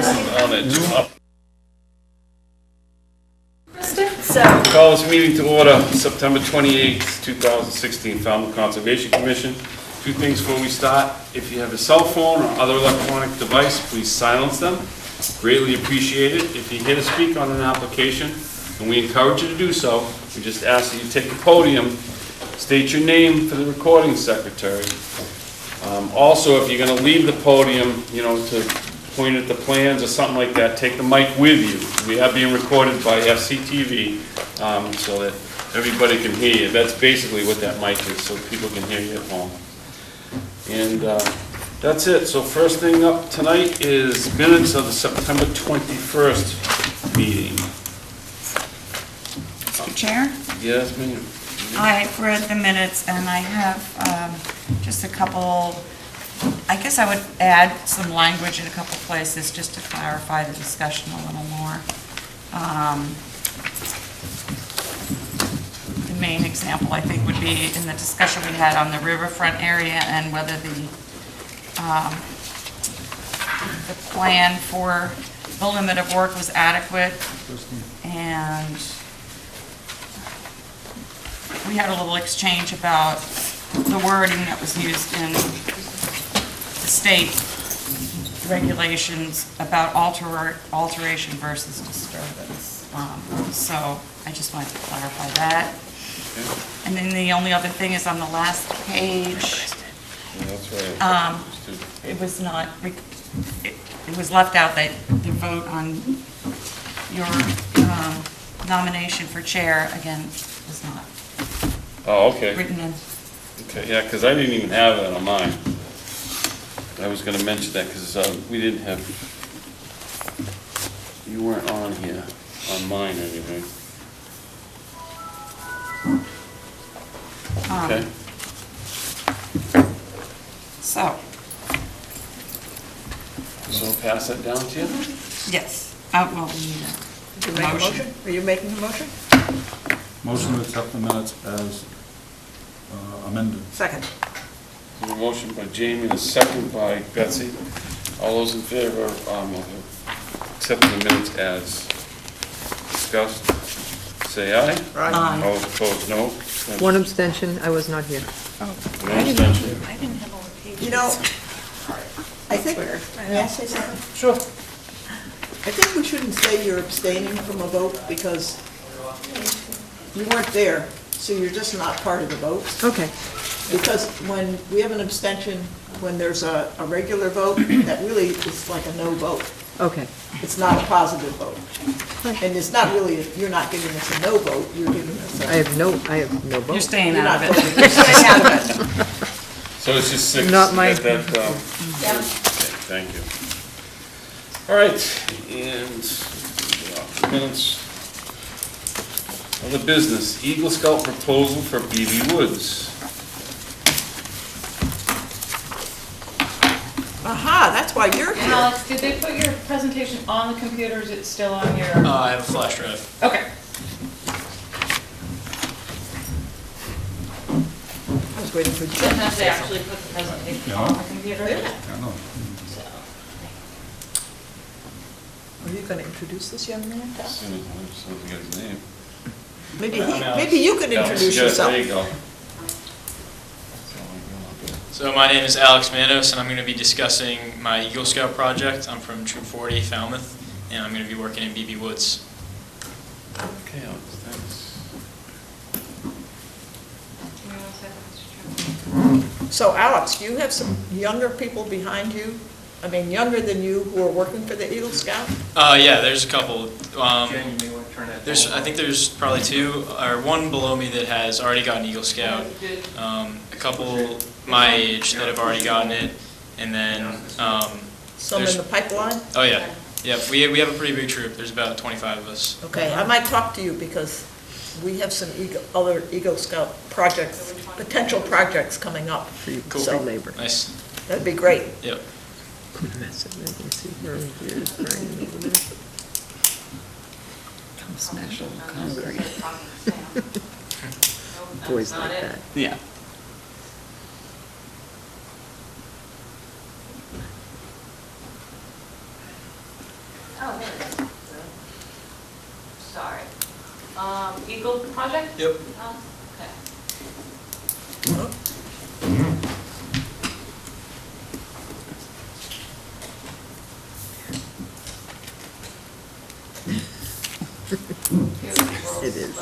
On it. Up. So, Call this meeting to order, September 28th, 2016, Falmouth Conservation Commission. Two things before we start. If you have a cell phone or other electronic device, please silence them. Greatly appreciate it. If you hear to speak on an application, and we encourage you to do so, we just ask that you take the podium, state your name for the recording secretary. Also, if you're going to leave the podium, to point at the plans or something like that, take the mic with you. We are being recorded by FCTV, so that everybody can hear you. That's basically what that mic is, so people can hear you at home. And that's it. So first thing up tonight is minutes of the September 21st meeting. Mr. Chair, Yes, ma'am. I've read the minutes and I have just a couple, I guess I would add some language in a couple places just to clarify the discussion a little more. The main example, I think, would be in the discussion we had on the riverfront area and whether the plan for the limit of work was adequate. And we had a little exchange about the wording that was used in the state regulations about alteration versus disturbance. So I just wanted to clarify that. And then the only other thing is on the last page. Yeah, that's right. It was not, it was left out that the vote on your nomination for chair, again, was not Oh, okay. written in. Okay, yeah, because I didn't even have that on mine. I was going to mention that because we didn't have, you weren't on here, on mine anyway. Okay. So, So I'll pass that down to you? yes, well, we need Did you make a motion? Are you making a motion? Motion to accept the minutes as amended. Second. There's a motion by Jamie and a second by Betsy. All those in favor of accepting the minutes as discussed, say aye. Aye. All opposed, no. One abstention, I was not here. One abstention. I didn't have all the pages. You know, I think, may I say something? Sure. I think we shouldn't say you're abstaining from a vote because you weren't there, so you're just not part of the vote. Okay, Because when we have an abstention, when there's a regular vote, that really is like a no vote. okay. It's not a positive vote. And it's not really, you're not giving us a no vote, you're giving us a. I have no vote. You're staying You're out not of it. voting, you're staying out of it. So it's just six. Not my- Okay, thank you. All right, and minutes. Other business, Eagle Scout proposal for BB Woods. Aha, that's why you're here. Alex, did they put your presentation on the computer, or is it still on your? I have a flash drive. Okay. I was waiting for Didn't Jen. have to actually put the presentation on the computer. Yeah. I know. So, Are you going to introduce this young man, Tom? As soon as we get his name. Maybe I'm Alex. maybe you could introduce Yes, yourself. there you go. So my name is Alex Manos, and I'm going to be discussing my Eagle Scout project. I'm from Troop 40, Falmouth, and I'm going to be working in BB Woods. Okay, Alex, thanks. So Alex, you have some younger people behind you, I mean, younger than you, who are working for the Eagle Scout? Yeah, there's a couple. I think there's probably two, or one below me that has already gotten Eagle Scout. A couple my age that have already gotten it, and then Some in the pipeline? oh yeah, we have a pretty big troop. There's about 25 of us. Okay, I might talk to you because we have some other Eagle Scout projects, potential projects coming up. Cool. So Labor. Nice. that'd be great. Yep. Smash all the concrete. Boys like that. Yeah. Oh, there it is. Sorry. Eagle Project? Yep. Oh, okay. It is.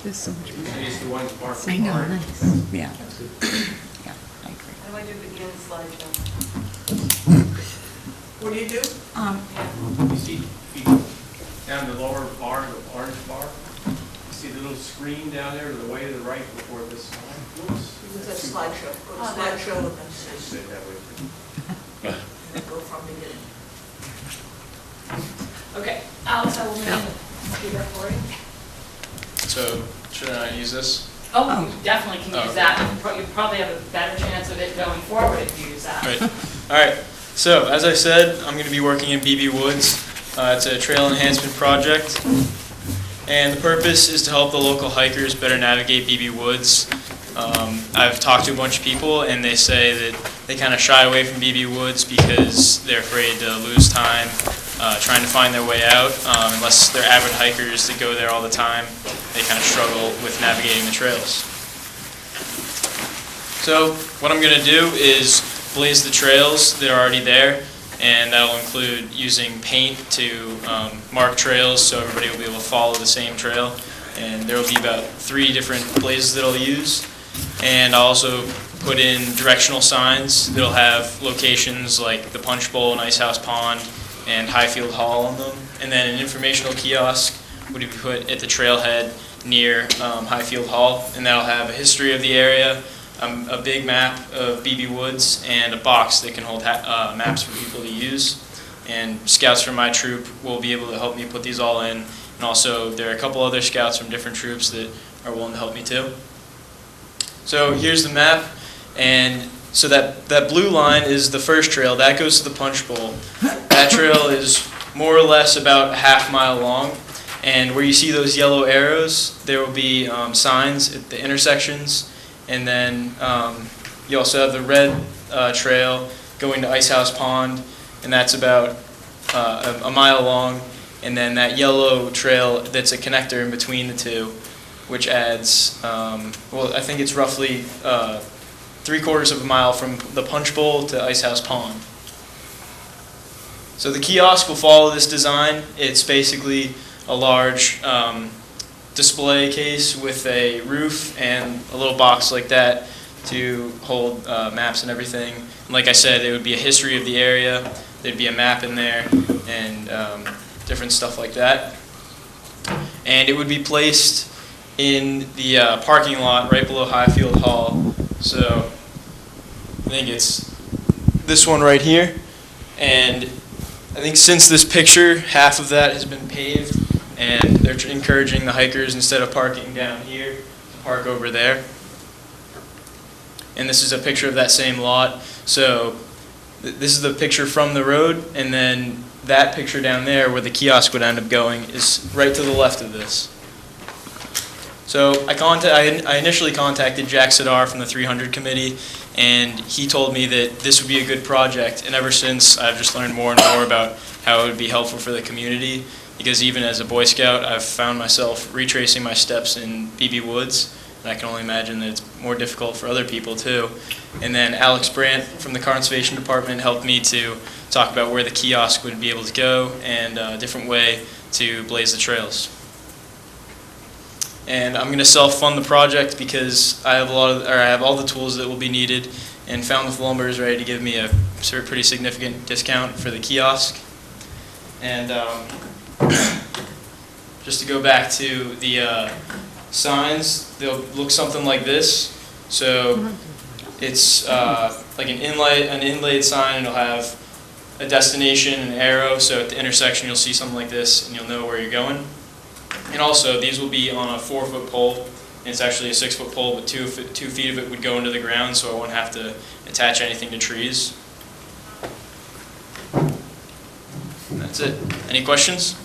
There's so much. I know, nice. Yeah. Yeah, I agree. How do I do begin slideshow? What do you do? You see, down the lower bar, the orange bar, you see the little screen down there to the way to the right before this slide? Whoops. It's a slideshow. Go to Oh, there. slideshow and then Just sit that way. go from beginning. Okay, Alex, I will do that for you. So should I not use this? Oh, you definitely can Oh, use okay. that. You probably have a better chance of it going forward if you use that. Right. All right. So as I said, I'm going to be working in BB Woods. It's a trail enhancement project, and the purpose is to help the local hikers better navigate BB Woods. I've talked to a bunch of people, and they say that they kind of shy away from BB Woods because they're afraid to lose time trying to find their way out. Unless they're avid hikers that go there all the time, they kind of struggle with navigating the trails. So what I'm going to do is blaze the trails that are already there, and that'll include using paint to mark trails so everybody will be able to follow the same trail. And there will be about 3 different blazes that I'll use. And I'll also put in directional signs that'll have locations like the Punch Bowl and Ice House Pond and Highfield Hall on them. And then an informational kiosk would be put at the trailhead near Highfield Hall, and that'll have a history of the area, a big map of BB Woods, and a box that can hold maps for people to use. And scouts from my troop will be able to help me put these all in. And also, there are a couple other scouts from different troops that are willing to help me too. So here's the map, and so that blue line is the first trail. That goes to the Punch Bowl. That trail is more or less about a half-mile long, and where you see those yellow arrows, there will be signs at the intersections, and then you also have the red trail going to Ice House Pond, and that's about a mile long, and then that yellow trail that's a connector in between the two, which adds, well, I think it's roughly 3/4 of a mile from the Punch Bowl to Ice House Pond. So the kiosk will follow this design. It's basically a large display case with a roof and a little box like that to hold maps and everything. And like I said, it would be a history of the area. There'd be a map in there and different stuff like that. And it would be placed in the parking lot right below Highfield Hall. So I think it's this one right here. And I think since this picture, half of that has been paved, and they're encouraging the hikers, instead of parking down here, to park over there. And this is a picture of that same lot. So this is the picture from the road, and then that picture down there where the kiosk would end up going is right to the left of this. So I initially contacted Jack Sidar from the 300 committee, and he told me that this would be a good project. And ever since, I've just learned more and more about how it would be helpful for the community, because even as a Boy Scout, I've found myself retracing my steps in BB Woods, and I can only imagine that it's more difficult for other people too. And then Alex Brandt from the Conservation Department helped me to talk about where the kiosk would be able to go and a different way to blaze the trails. And I'm going to self-fund the project because I have I have all the tools that will be needed, and Falmouth Lumber is ready to give me a pretty significant discount for the kiosk. And just to go back to the signs, they'll look something like this. So it's like an inlaid sign, and it'll have a destination, an arrow. So at the intersection, you'll see something like this, and you'll know where you're going. And also, these will be on a 4-foot pole, and it's actually a 6-foot pole, but 2 feet of it would go into the ground, so I won't have to attach anything to trees. And that's it. Any questions?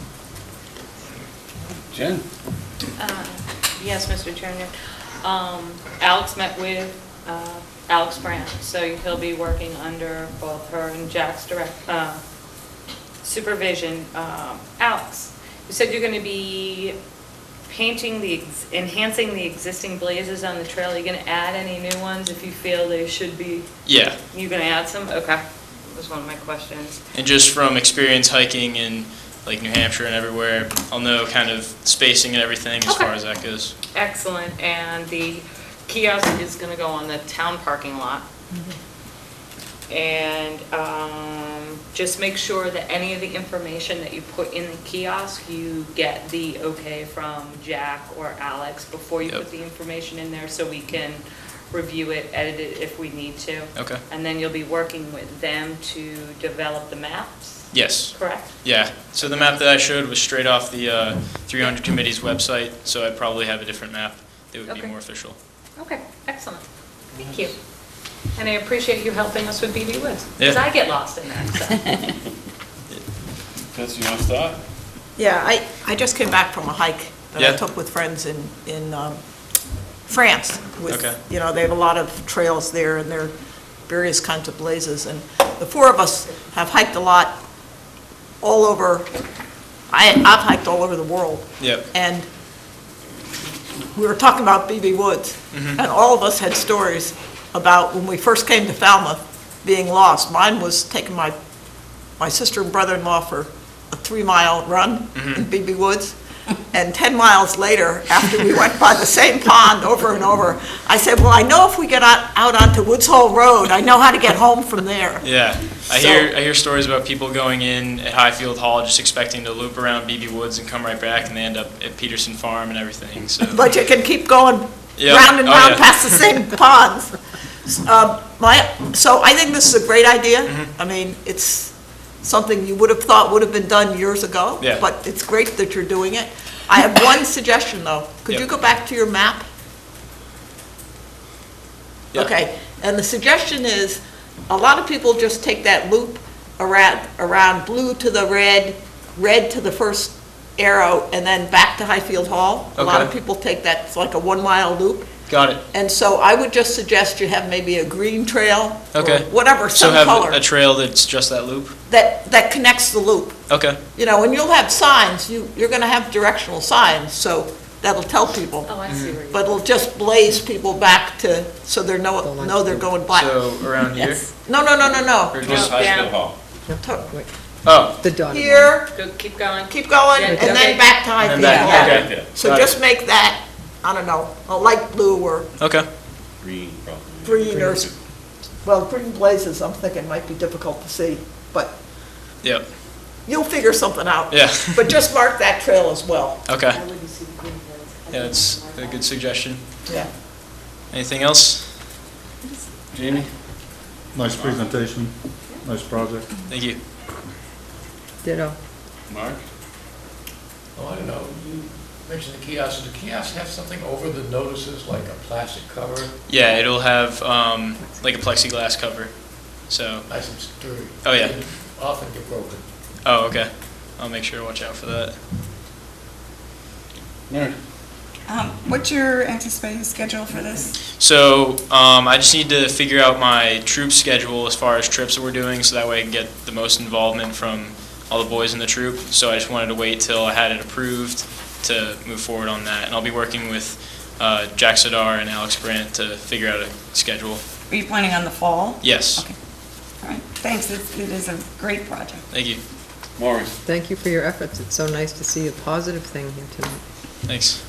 Jen? Yes, Mr. Chairman. Alex met with Alex Brandt, so he'll be working under both her and Jack's supervision. Alex, you said you're going to be painting enhancing the existing blazes on the trail. Are you going to add any new ones if you feel they should be? Yeah, You're going to add some? Okay. That was one of my questions. and just from experience hiking in like New Hampshire and everywhere, I'll know kind of spacing and everything as Okay. far as that goes. Excellent. And the kiosk is going to go on the town parking lot. And just make sure that any of the information that you put in the kiosk, you get the okay from Jack or Alex before you Yep. put the information in there, so we can review it, edit it if we need to. Okay. And then you'll be working with them to develop the maps, Yes. correct? Yeah. So the map that I showed was straight off the 300 Committee's website, so I'd probably have a different map that would be Okay. more official. Okay, excellent. Thank you. And I appreciate you helping us with BB Woods, because Yeah. I get lost in that, so. Chris, you want to start? Yeah, I just came back from a hike that I Yeah. took with friends in France. With, Okay. you know, they have a lot of trails there, and there are various kinds of blazes. And the four of us have hiked a lot all over, I've hiked all over the world. Yep. And we were talking about BB Woods, Mm-hmm. and all of us had stories about when we first came to Falmouth, being lost. Mine was taking my sister and brother-in-law for a 3-mile run Mm-hmm. in BB Woods. And 10 miles later, after we went by the same pond over and over, I said, well, I know if we get out onto Woods Hole Road, I know how to get home from there. Yeah, I So- hear stories about people going in at Highfield Hall just expecting to loop around BB Woods and come right back, and they end up at Peterson Farm and everything. So But you can keep going Yeah. round and Oh, round yeah. past the same ponds. So I think this is a great idea. Mm-hmm. I mean, it's something you would have thought would have been done years ago. Yeah. But it's great that you're doing it. I have one suggestion, though. Could you Yep. go back to your map? Yeah. Okay, and the suggestion is, a lot of people just take that loop around blue to the red to the first arrow, and then back to Highfield Hall. A lot of Okay. people take that, it's like a 1-mile loop. got it. And so I would just suggest you have maybe a green trail. Or Okay. whatever, So some have color, a trail that's just that loop. that connects the loop. Okay. You know, and you'll have signs, you're gonna have directional signs, so that'll tell people. Oh, I see where you. But it'll just blaze people back to, so they know they're going by. So around here. No, Or No, just, High down. School Hall. oh, The dotted line. Here, Go, keep going. keep going, Yeah, and okay. then back to and Highfield back. Hall. Okay. Yeah. So Got just it. make that, I don't know, a light blue or Okay. Green, probably. green or, well, green blazes, I'm thinking might be difficult to see, but Yep. you'll figure something out. Yeah. But just mark that trail as well. Okay. Yeah, that's a good suggestion. Yeah. Anything else? Jamie? Nice presentation, nice project. Thank you. Ditto. Mark? Oh, I don't know, you mentioned the kiosk. Does the kiosk have something over the notices, like a plastic cover, Yeah, it'll have like a plexiglass cover. So. nice and sturdy? Oh, yeah. They often get broken. Oh, okay. I'll make sure to watch out for that. Mary? What's your anticipated schedule for this? So I just need to figure out my troop schedule as far as trips that we're doing, so that way I can get the most involvement from all the boys in the troop. So I just wanted to wait till I had it approved to move forward on that. And I'll be working with Jack Sadar and Alex Brandt to figure out a schedule. Are you planning on the fall? Yes. Okay. All right, thanks, it is a great project. Thank you. Maurice? Thank you for your efforts. It's so nice to see a positive thing here tonight. Thanks.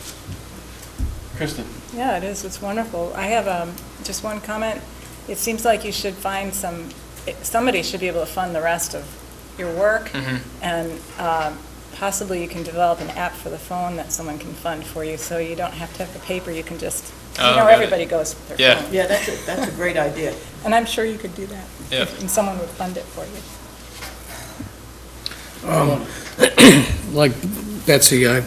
Kristen? Yeah, it is. It's wonderful. I have just one comment. It seems like you should find somebody should be able to fund the rest of your work. Mhm. And possibly you can develop an app for the phone that someone can fund for you, so you don't have to have the paper. You can just, Oh, got it. everybody goes with their Yeah. phone. Yeah, that's a great idea. And I'm sure you could do that. Yeah. And someone would fund it for you. Like Betsy, I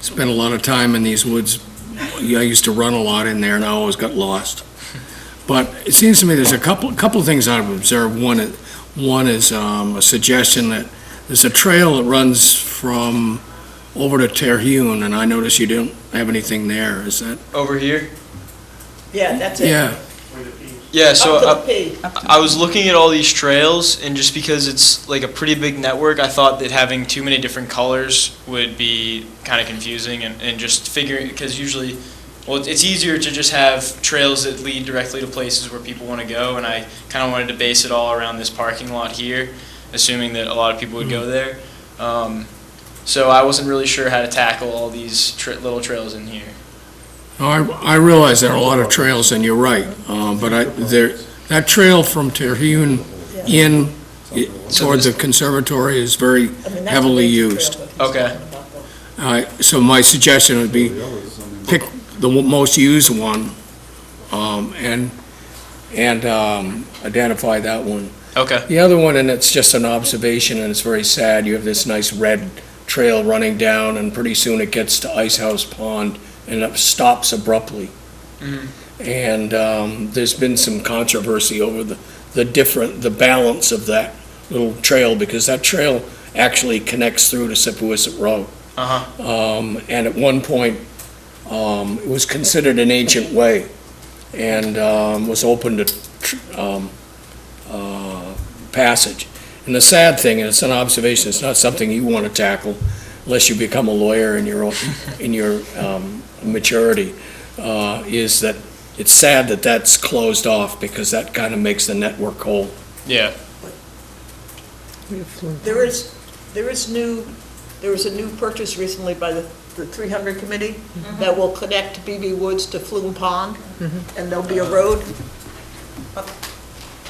spent a lot of time in these woods. I used to run a lot in there, and I always got lost. But it seems to me there's a couple of things I've observed. One is a suggestion that there's a trail that runs from over to Terhune, and I notice you don't have anything there. Is that? Over here? Yeah, that's it. Yeah. Yeah, so Up to the P. I was looking at all these trails, and just because it's like a pretty big network, I thought that having too many different colors would be kind of confusing, and just figuring, because usually, well, it's easier to just have trails that lead directly to places where people want to go, and I kind of wanted to base it all around this parking lot here, assuming that a lot of people would go there. So I wasn't really sure how to tackle all these little trails in here. I realize there are a lot of trails, and you're right, but that trail from Terhune in towards the conservatory is very heavily used. Okay. So my suggestion would be pick the most used one, and identify that one. Okay. The other one, and it's just an observation, and it's very sad, you have this nice red trail running down, and pretty soon it gets to Ice House Pond, and it stops abruptly. And there's been some controversy over the balance of that little trail, because that trail actually connects through to Sepuisset Road. And at one point, it was considered an ancient way, and was open to passage. And the sad thing, and it's an observation, it's not something you want to tackle unless you become a lawyer in your maturity, is that it's sad that that's closed off, because that kind of makes the network whole. Yeah. There was a new purchase recently by the 300 committee that will connect BB Woods to Flume Pond, and there'll be a road up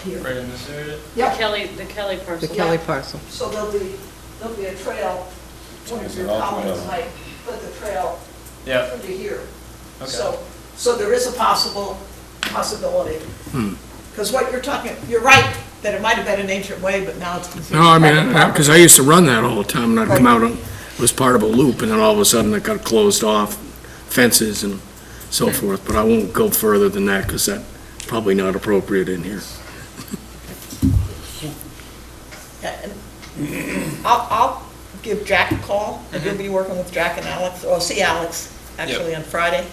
here. Right in this area? Yep. The Kelly parcel. The Kelly parcel. So there'll be a trail, one of your colleagues might put the trail Yeah. into here. Okay. So there is a possibility. Because what you're right, that it might have been an ancient way, but now it's considered. No, I mean, because I used to run that all the time, and I'd come out, and it was part of a loop, and then all of a sudden it got closed off, fences and so forth, but I won't go further than that, because that's probably not appropriate in here. I'll give Jack a call, and you'll be working with Jack and Alex, or see Alex, actually, on Friday.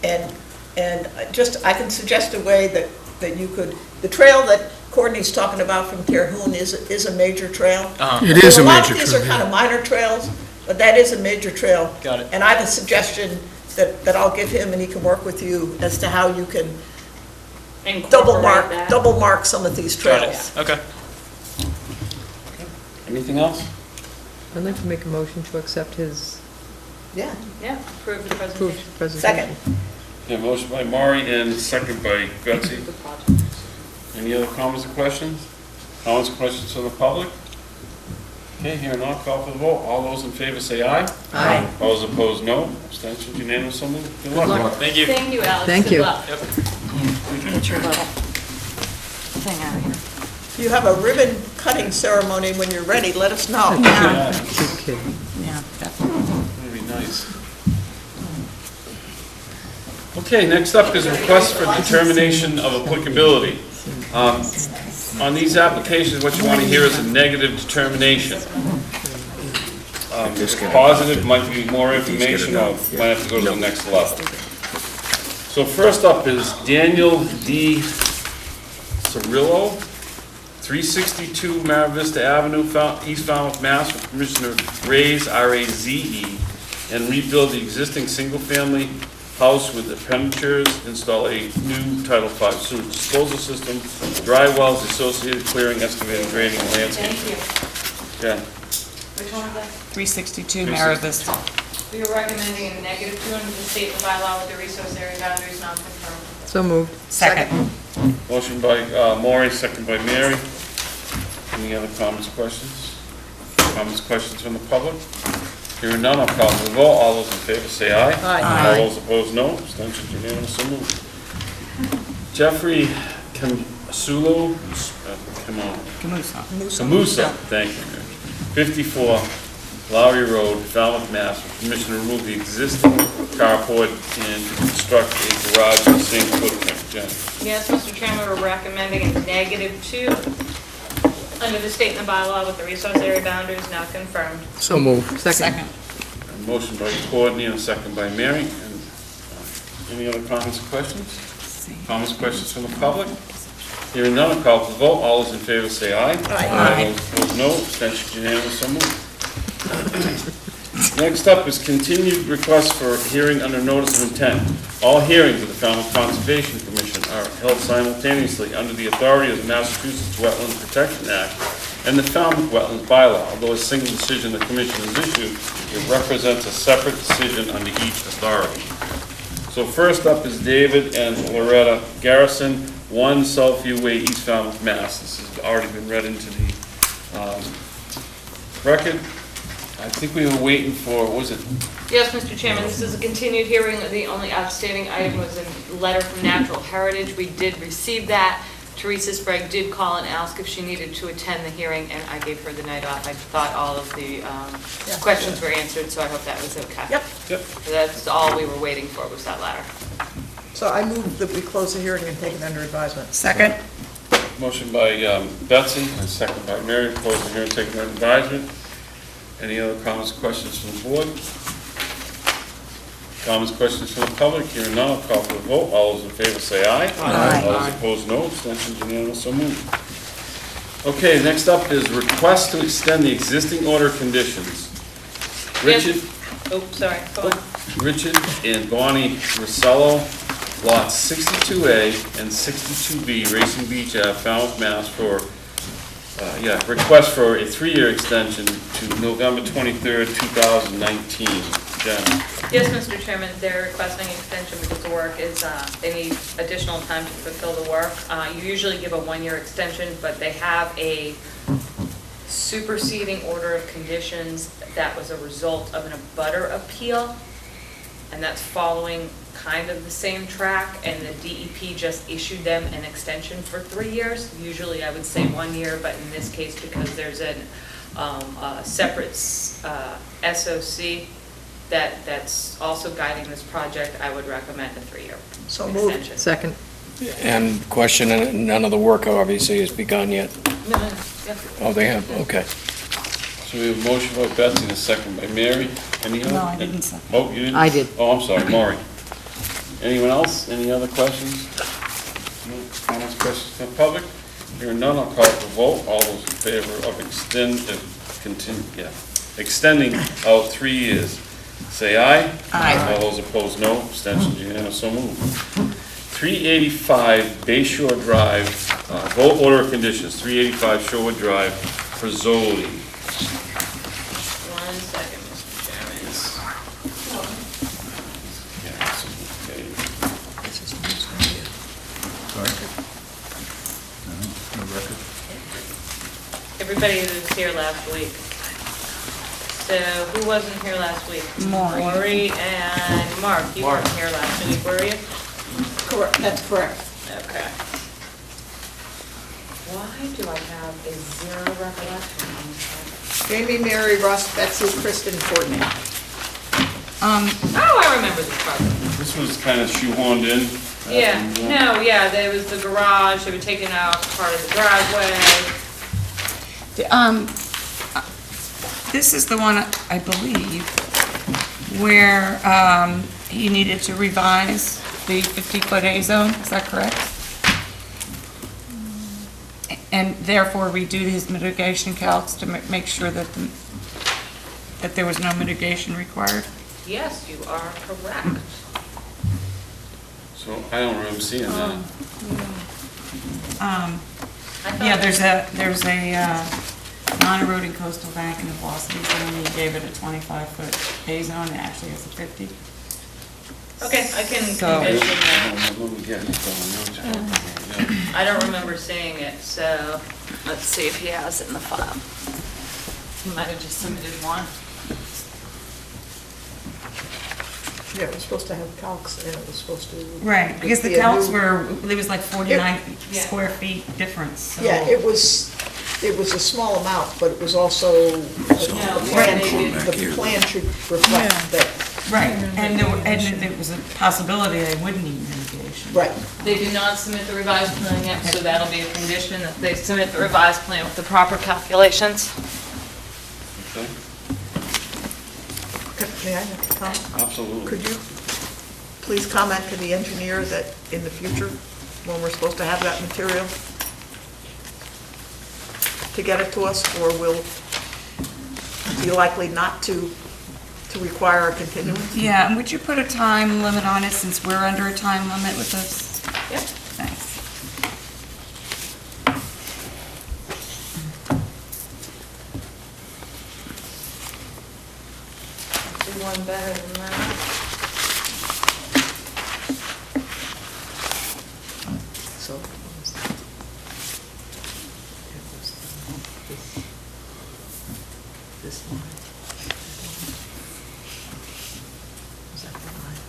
And I can suggest a way that you could, the trail that Courtney's talking about from Terhune is a major trail. It is a A lot major of these are trail, kind yeah. of minor trails, but that is a major trail. Got it. And I have a suggestion that I'll give him, and he can work with you as to how you can double Incorporate that. mark some of these Got trails. it. Okay. Anything else? I'd like to make a motion to accept his Yeah. Yeah, approve the approved presentation. presentation. Second. Yeah, motion by Maury and second by Betsy. Any other comments or questions? Comments or questions from the public? Okay, here none, call for the vote. All those in favor say aye. Aye. All those opposed, no. Abstentions, unanimous, so moved. Good luck. Thank you. Thank you, Alex. Thank Good you. luck. Yep. Get your little thing out of here. If you have a ribbon cutting ceremony when you're ready, let us know. Yeah, Good kid. Yeah, definitely. that'd be nice. Okay, next up is a request for determination of applicability. On these applications, what you want to hear is a negative determination. Positive might be more information, or might have to go to the next level. So first up is Daniel D. Cirillo, 362 Mara Vista Avenue, East Falmouth, Mass. With permission to raise, R-A-Z-E, and rebuild the existing single-family house with appenditures, install a new Title V sewage disposal system, dry wells, associated clearing, excavating, grading, and landscaping. Thank you. Yeah. Which one was that? 362 Mara Vista. We are recommending a negative 2 under the state bylaw with the resource area boundaries not confirmed. So moved. Second. Motion by Maury, second by Mary. Any other comments, questions? Comments, questions from the public? Hearing none, I'll call for the vote. All those in favor say aye. Aye. All those opposed, no. Abstentions, unanimous, so moved. Jeffrey Camsulo, Camusa, thank you, Mary. 54 Lowry Road, Falmouth, Mass. With permission to remove the existing carport and to construct a garage in the same footprint. Jen? Yes, Mr. Chairman, we're recommending a negative 2 under the state and the bylaw with the resource area boundaries not confirmed. So moved. Second. A motion by Courtney and a second by Mary. And any other comments or questions? Comments, questions from the public? Hearing none, I'll call for the vote. All those in favor say aye. Aye. Those opposed, no. Abstentions unanimous, so moved. Next up is continued request for hearing under notice of intent. All hearings of the Falmouth Conservation Commission are held simultaneously under the authority of the Massachusetts Wetlands Protection Act and the Falmouth Wetlands Bylaw. Although a single decision the commission has issued, it represents a separate decision under each authority. So first up is David and Loretta Garrison, 1 Southview Way, East Falmouth, Mass. This has already been read into the record. I think we were waiting for, what was it? Yes, Mr. Chairman, this is a continued hearing. The only outstanding item was a letter from Natural Heritage. We did receive that. Teresa Sprague did call and ask if she needed to attend the hearing, and I gave her the night off. I thought all of the questions were answered, so I hope that was okay. Yep. So that's all we were waiting for, was that letter. So I move that we close the hearing and take it under advisement. Second? Motion by Betsy and second by Mary, to close the hearing, take under advisement. Any other comments, questions from the board? Comments, questions from the public? Hearing none, I'll call for the vote. All those in favor say aye. Aye. All those opposed, no. Abstentions unanimous, so moved. Okay, next up is request to extend the existing order of conditions. Richard, Oh, sorry, go on. Richard and Bonnie Rosello, lots 62A and 62B, Racing Beach Ave, Falmouth, Mass. For request for a 3-year extension to November 23rd, 2019. Jen. Yes, Mr. Chairman, they're requesting extension because the work is, they need additional time to fulfill the work. You usually give a 1-year extension, but they have a superseding order of conditions that was a result of an abutter appeal, and that's following kind of the same track, and the DEP just issued them an extension for 3 years. Usually I would say 1 year, but in this case, because there's a separate SOC that's also guiding this project, I would recommend a 3-year So moved. extension. Second. And question, none of the work obviously has begun yet. No, yeah. Oh, they have, okay. So we have a motion by Betsy and a second by Mary. Any other? No, I didn't second. Oh, you didn't? I did. Oh, I'm sorry, Maury. Anyone else? Any other questions? No comments, questions from the public? Hearing none, I'll call for vote. All those in favor of extending out 3 years, say aye. Aye. All those opposed, no. Abstentions unanimous, so moved. 385 Bay Shore Drive, vote order of conditions, 385 Shorewood Drive, Frisoli. 1 second, Mr. Chairman. Everybody who was here last week. So who wasn't here last week? Maury. And Mark, you weren't here last week, were you? Correct, that's correct. Okay. Why do I have a 0 recollection on this? Jamie, Mary, Russ, Betsy, Kristen, Courtney. Oh, I remember this project. This was kind of shoehorned in. There was the garage, they were taking out part of the driveway. This is the one, I believe, where he needed to revise the 50-foot A zone, is that correct? And therefore redo his mitigation calcs to make sure that there was no mitigation required? Yes, you are correct. So I don't remember seeing that. Yeah, there's a non-eroding coastal bank in the velocity zone. He gave it a 25-foot A zone, it actually has a 50. Okay, I can So- condition I that. don't remember getting it going. I don't remember seeing it, so let's see if he has it in the file. He might have just submitted one. Yeah, it was supposed to have calcs, and it was supposed to. Right, because the be a calcs new- were, it was like 49 Yeah. square feet difference, so. Yeah, it was a small amount, but it was also, the plan should reflect that. Right, and there was a possibility they wouldn't need mitigation. Right. They did not submit the revised plan yet, so that'll be a condition that they submit the revised plan with the proper calculations. Okay, May I have a comment? absolutely. Could you please comment to the engineer that in the future, when we're supposed to have that material, to get it to us, or will be likely not to require a continuance? Yeah, and would you put a time limit on it, since we're under a time limit with this? Yep. Thanks. Do one better than that. So, this line. Was that the line?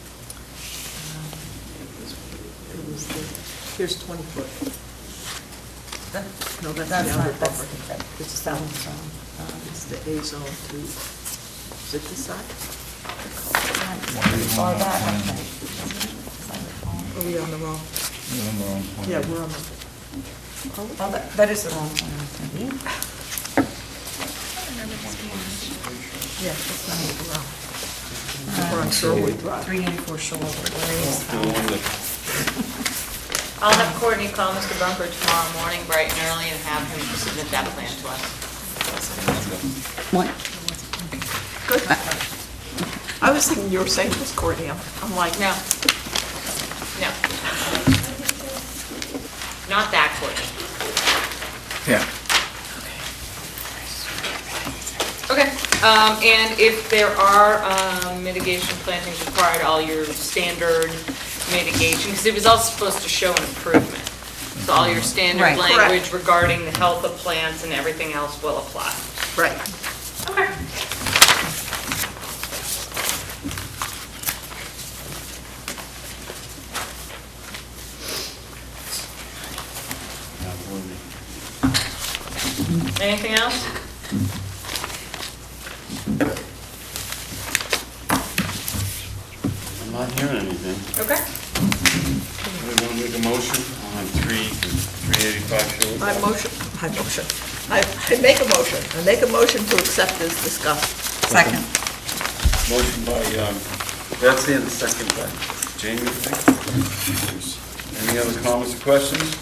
It was the, here's 20 foot. No, that's the outer buffer. It's the zone. It's the A zone too. Is it this side? Far back, okay. Are we on the wrong? Yeah, we're on the. Oh, that is the wrong one, I think. Yeah, it's not wrong. We're on Sherwood Drive. 384 Shorewood. The one that I'll have Courtney call Mr. Bunker tomorrow morning bright and early and have him submit that plan to us. Good. I was thinking you were saying it was Courtney. I'm like, No. No. Not that Courtney. Yeah. Okay, and if there are mitigation plantings required, all your standard mitigation, because it was also supposed to show an improvement. So all your standard Right. language regarding the health of plants and everything else will apply. right. Okay. Anything else? I'm not hearing anything. Okay. We want to make a motion on 385 Sherwood. I make a motion. I make a motion to accept as discussed. Second. Motion by Betsy and a second by Jamie, I think. Any other comments or questions?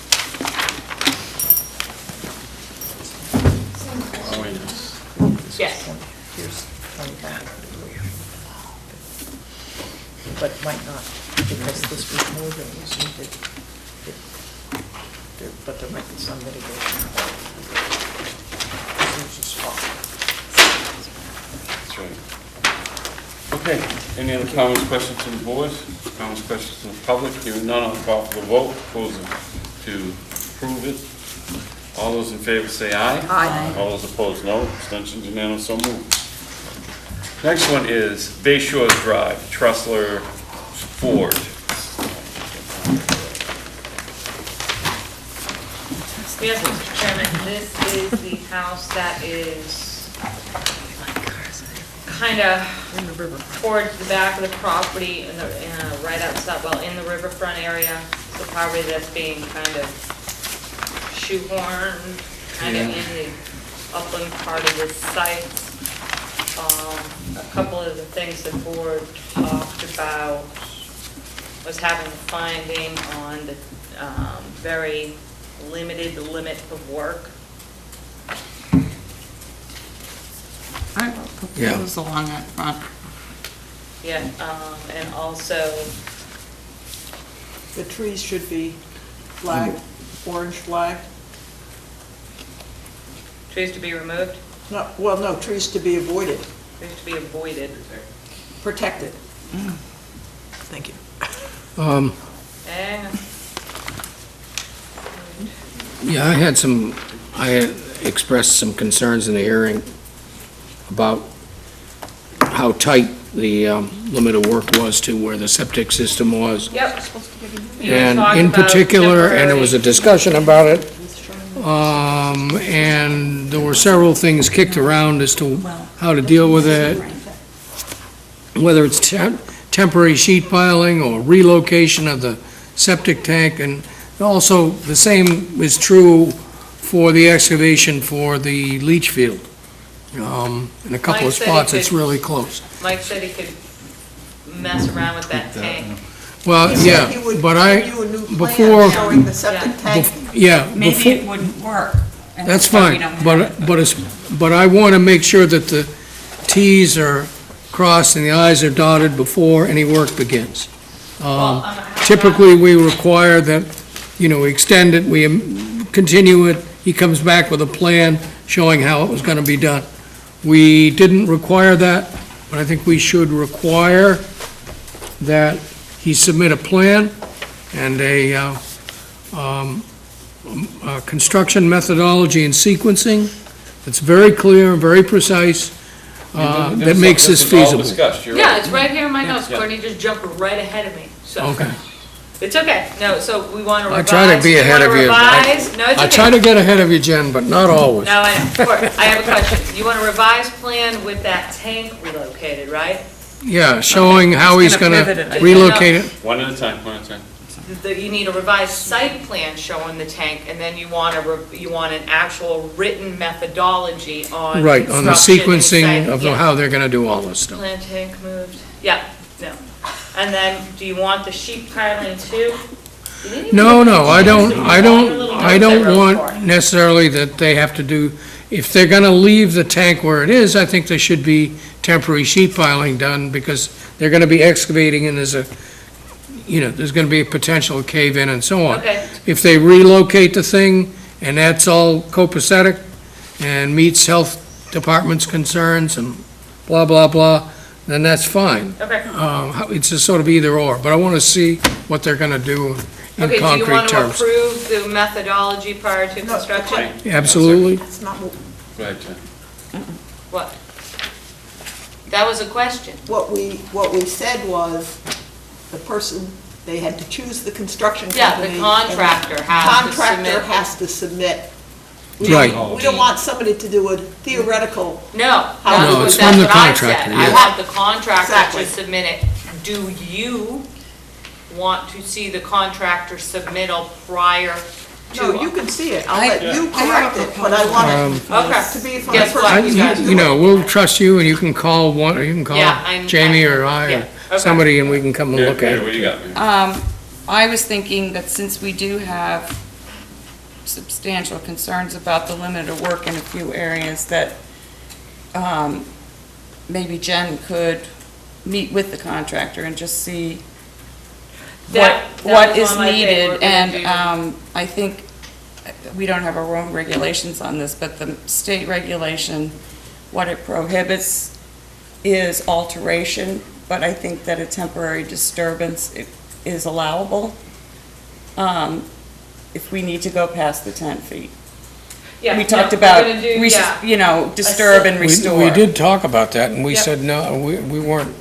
Oh, yes. Yes. Here's 25. But it might not, because this was more than was needed. But there might be some mitigation. Here's a spot. That's right. Okay, any other comments, questions from the board? Comments, questions from the public? Hearing none, I'll call for the vote. Proposal to approve it. All those in favor say aye. Aye. All those opposed, no. Abstentions, unanimous, so moved. Next one is Bay Shores Drive, Trustler Ford. Yes, Mr. Chairman, this is the house that is kind of towards the back of the property, right outside, well, in the riverfront area. It's the property that's being kind of shoehorned, kind of in the upland part of the site. A couple of the things the board talked about was having a finding on the very limited limit of work. All right, propose along that front. Yeah, and also, The trees should be flagged, orange flag. trees to be removed, No, well, no, trees to be avoided, trees to be avoided. protected. Thank you. Um, And Yeah, I had expressed some concerns in the hearing about how tight the limit of work was to where the septic system was. Yep. You And talked in about particular, and there was a temporary- discussion about it, and there were several things kicked around as to how to deal with it, whether it's temporary sheet piling or relocation of the septic tank, and also the same is true for the excavation for the leach field. In a couple Mike of said he spots, it's could- really close. Mike said he could mess around with that tank. Well, He said yeah, he would but I, give you a new before, plan showing the septic tank. yeah, Maybe before, it wouldn't work. and that's why we fine, don't have it. but I want to make sure that the Ts are crossed and the Is are dotted before any work begins. Typically, we require that, we extend it, we continue it, he comes back with a plan showing how it was going to be done. We didn't require that, but I think we should require that he submit a plan and a construction methodology and sequencing that's very clear, very precise, that makes this feasible. Yeah, it's right here in my notes. Yeah. Courtney just jumped right ahead of me, so. Okay. It's okay. No, so we want to I revise. try to be ahead of you. Revise? No, it's okay. I try to get ahead of you, Jen, but not always. No, I know. Court, I have a question. You want a revised plan with that tank relocated, right? Yeah, showing how he's gonna gonna pivot it, I think. relocate it. One at a time, one at a time. You need a revised site plan showing the tank, and then you want an actual written methodology on Right, on the construction and sequencing site- of yeah. how they're gonna do all this stuff. Plan tank moved. Yeah, no. And then, do you want the sheet piling too? You didn't even No, give me no, a I chance to don't, read I all don't, your little I notes don't wrote want for it. necessarily that they have to do, if they're gonna leave the tank where it is, I think there should be temporary sheet piling done, because they're gonna be excavating and there's gonna be a potential cave in and so on. Okay, If they relocate the thing, and that's all copacetic, and meets health department's concerns, and blah, blah, blah, then that's fine. okay. It's a sort of either or, but I want to see what they're going to do in Okay, do you concrete want to terms. approve the methodology prior to No, construction? Absolutely. That's not what, Go ahead, Jen. What? That was a question. what we said was, the person, they had to choose the construction Yeah, company. the contractor and has to Contractor submit. has to submit. Right. We don't want somebody to do a theoretical, No, No, it's that's from the what I contractor, said. I yeah. want the contractor Exactly. to submit it. Do you want to see the contractor submittal prior to? no, you can see it, I'll let you I have correct a it, but I want Okay. it to be from the Guess what? person who's I- gonna do You know, it. we'll trust you, and you can call one, or you can call Yeah, I'm- Jamie or I, yeah, or okay. somebody, and we can come and Yeah, look at yeah, what do it. you got, man? I was thinking that since we do have substantial concerns about the limit of work in a few areas, that maybe Jen could meet with the contractor and just see That what was is on my thing. We're needed. gonna And do- I think, we don't have our own regulations on this, but the state regulation, what it prohibits is alteration, but I think that a temporary disturbance is allowable if we need to go past the 10 feet. Yeah, We no, talked we're about, gonna do- yeah. disturb and We restore. did talk about that, and we Yep. said, no, we weren't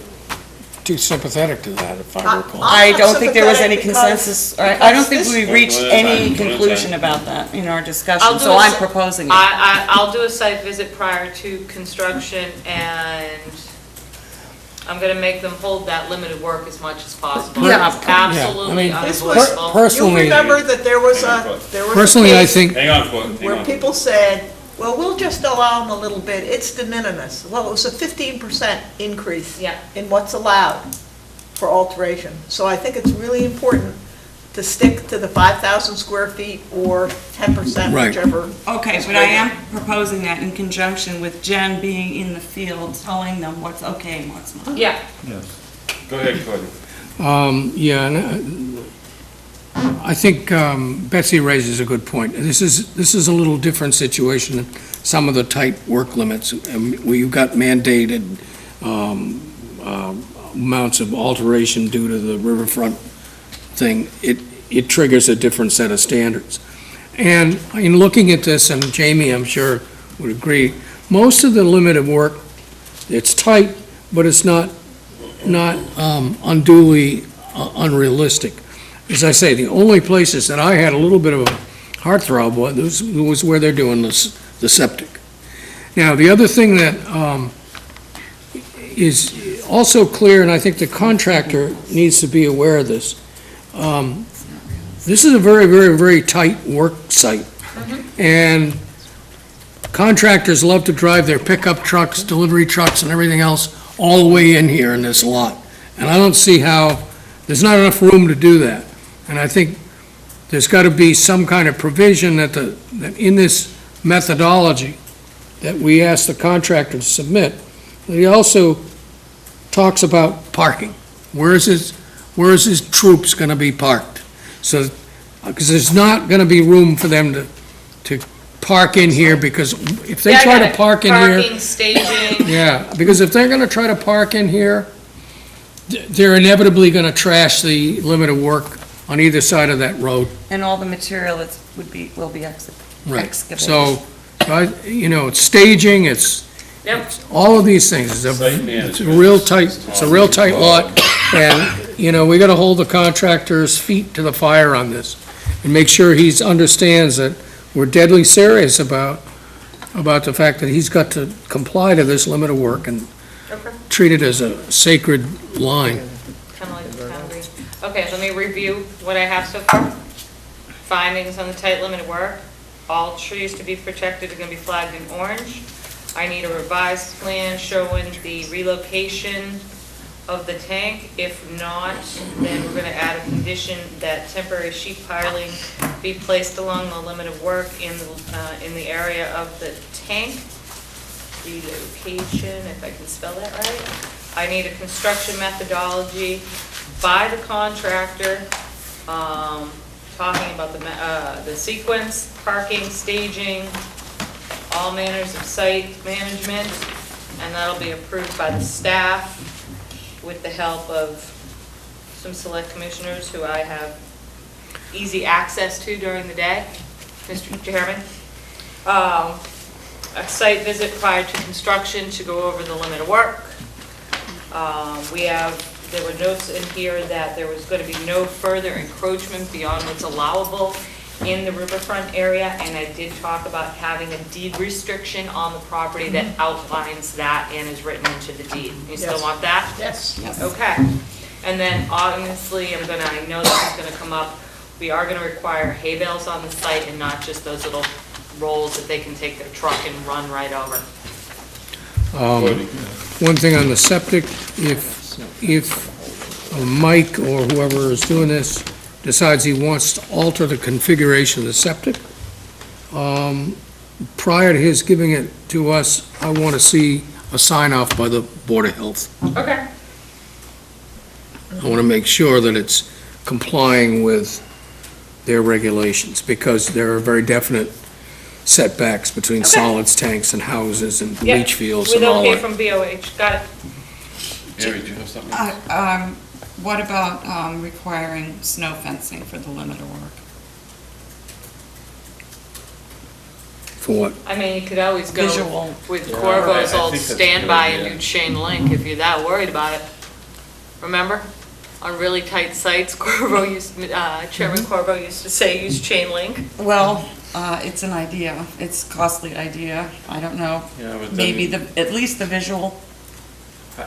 too sympathetic to that, if I recall. I don't think there was any sympathetic consensus, I don't think because we this- reached One at a time, any one at a conclusion time. about that in our I'll discussion, do so a I'm s- proposing it. I'll do a site visit prior to construction, and I'm gonna make them hold that limited work as much as possible. Yeah. It's absolutely Yeah, I mean, This was- unavoidable. You Personally, remember that there was a personally, I case think, Hang on, Court, hang where on. people said, well, we'll just allow them a little bit, it's de minimis. Well, it was a 15% increase Yeah. in what's allowed for alteration. So I think it's really important to stick to the 5,000 square feet or 10%, Right. whichever. Okay, but I am proposing that in conjunction with Jen being in the field, telling them what's okay and what's not. Yeah, Yes. Go ahead, Courtney. yeah, and I think Betsy raises a good point. This is a little different situation than some of the tight work limits, where you've got mandated amounts of alteration due to the riverfront thing. It triggers a different set of standards. And in looking at this, and Jamie, I'm sure, would agree, most of the limited work, it's tight, but it's not unduly unrealistic. As I say, the only places that I had a little bit of a heartthrob was where they're doing the septic. Now, the other thing that is also clear, and I think the contractor needs to be aware of this, this is a very, very, very tight work site. And contractors love to drive their pickup trucks, delivery trucks, and everything else all the way in here in this lot. And I don't see how there's not enough room to do that. And I think there's got to be some kind of provision that that in this methodology that we ask the contractor to submit, he also talks about parking. Where is his troops going to be parked? So, because there's not going to be room for them to park in here, because if they Yeah, I try got to it. park in here. Parking, staging, Yeah, because if they're gonna try to park in here, they're inevitably gonna trash the limit of work on either side of that road. And all the material will be excavated. So, it's staging, it's yep. all of these things. It's Site a management. real tight lot, and, we gotta hold the contractor's feet to the fire on this, and make sure he understands that we're deadly serious about the fact that he's got to comply to this limit of work and Okay. treat it as a sacred line. Kind of like the boundary. Okay, let me review what I have so far. Findings on the tight limit of work. All trees to be protected are going to be flagged in orange. I need a revised plan showing the relocation of the tank. If not, then we're going to add a condition that temporary sheet piling be placed along the limit of work in the area of the tank. Relocation, if I can spell that right. I need a construction methodology by the contractor, talking about the sequence, parking, staging, all manners of site management, and that'll be approved by the staff with the help of some select commissioners who I have easy access to during the day, Mr. Chairman. A site visit prior to construction to go over the limit of work. There were notes in here that there was going to be no further encroachment beyond what's allowable in the riverfront area, and I did talk about having a deed restriction on the property that outlines that and is written into the deed. You still Yes. want that? Yes. Okay. And then obviously, I know this is gonna come up, we are gonna require hay bales on the site and not just those little rolls that they can take their truck and run right over. One thing on the septic, if Mike or whoever is doing this decides he wants to alter the configuration of the septic, prior to his giving it to us, I want to see a sign off by the Board of Health. Okay. I want to make sure that it's complying with their regulations, because there are very definite setbacks between Okay. solids tanks and houses and Yep. leach fields With and all okay that. from BOH, got it. Mary, do you have something? What about requiring snow fencing for the limit of work? For what? I mean, you could always go Visual. with Yeah, Corvo's I old think that's a good standby and idea. do chain link if you're that worried about it. Remember? On really tight sites, Chairman Corvo used to say, use chain link. Well, it's an idea. It's a costly idea. I don't know. Yeah, but then- Maybe at least the visual.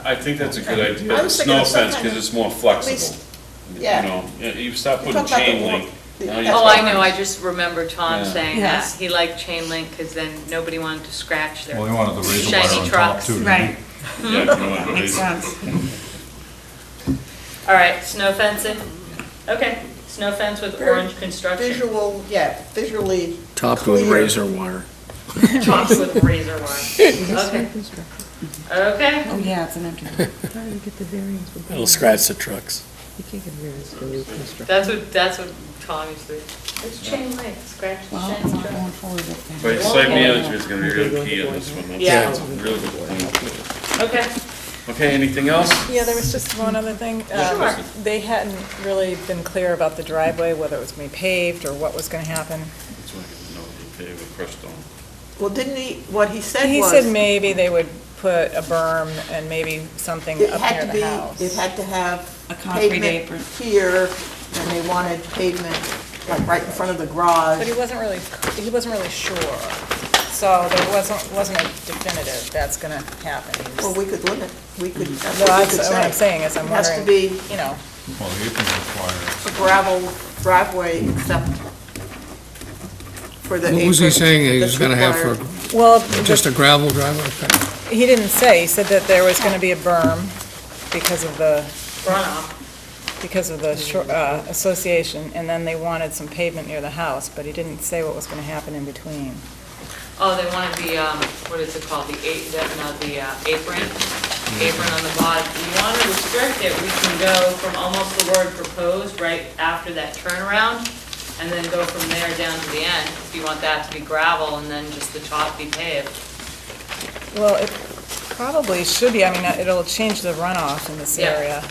I think that's a good idea, I the was thinking snow of some fence, kind because of- it's more flexible. yeah. You start You're putting talking about chain the link. walk- now you That's Oh, what I know, I just remember Tom Yeah. saying Yes. that. He liked chain link because then nobody wanted to scratch their Well, he wanted the razor wire shiny on top trucks. too. didn't he? Right, Yeah, you know what, makes sense. All right, snow fencing. Okay, snow fence with orange construction. Visually Topped with clear. razor wire. Topped with razor wire. Okay. Okay. Oh, yeah, it's an empty. How do you get the variance? for It'll building? scratch the trucks. You can't get variance for new construction. That's what Tom used to do. It's chain link, scratch the Well, shiny it's not truck. going forward with that. But site management's gonna be real key on this one. That's- Yeah. That's a real good point. Okay. Okay, anything else? Yeah, there was just one other thing. Sure. They hadn't really been clear about the driveway, whether it was going to be paved or what was going to happen. That's why I didn't know they paved with crushed stone. Well, didn't he, what he said was. He said maybe they would put a berm and maybe something It up had near to the be, house. it had to have A concrete pavement apron. here, and they wanted pavement, like, right in front of the garage. But he wasn't really sure. So there wasn't a definitive that's going to happen. He was- Well, we could limit, we could, that's No, what we that's could what I'm say. saying is I'm It has to wondering, be you know, Well, the apron's required. a gravel driveway except for the What was he apron saying he was that's gonna have required. for, well, just a gravel driveway? Okay. he didn't say. He said that there was going to be a berm because of the Runoff. because of the association, and then they wanted some pavement near the house, but he didn't say what was going to happen in between. Oh, they wanted the, what is it called, the apron on the bottom. We want to restrict it, we can go from almost the word proposed, right after that turnaround, and then go from there down to the end, if you want that to be gravel, and then just the top be paved. Well, it probably should be, I mean, it'll change the runoff in this Yeah. area,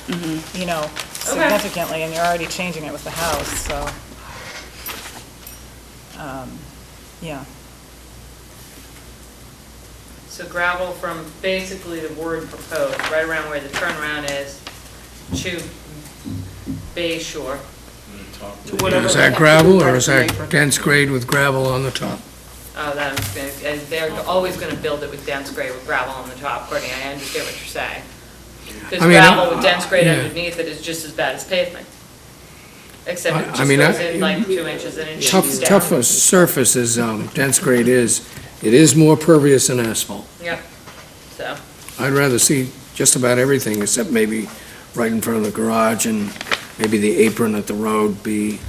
you know, significantly, and you're already changing it with the house, so. Yeah. So gravel from basically the word proposed, right around where the turnaround is, to Bay Shore. To whatever. Is that gravel, or is that dense grade with gravel on the top? Oh, that was gonna, and they're always gonna build it with dense grade with gravel on the top, Courtney, I understand what you're saying. Because I mean, gravel with dense grade yeah. underneath it is just as bad as pavement. Except it I just mean, goes in like 2 inches and it shoots down. Tougher surface as dense grade is, it is more pervious than asphalt. Yep, so, I'd rather see just about everything, except maybe right in front of the garage, and maybe the apron at the road be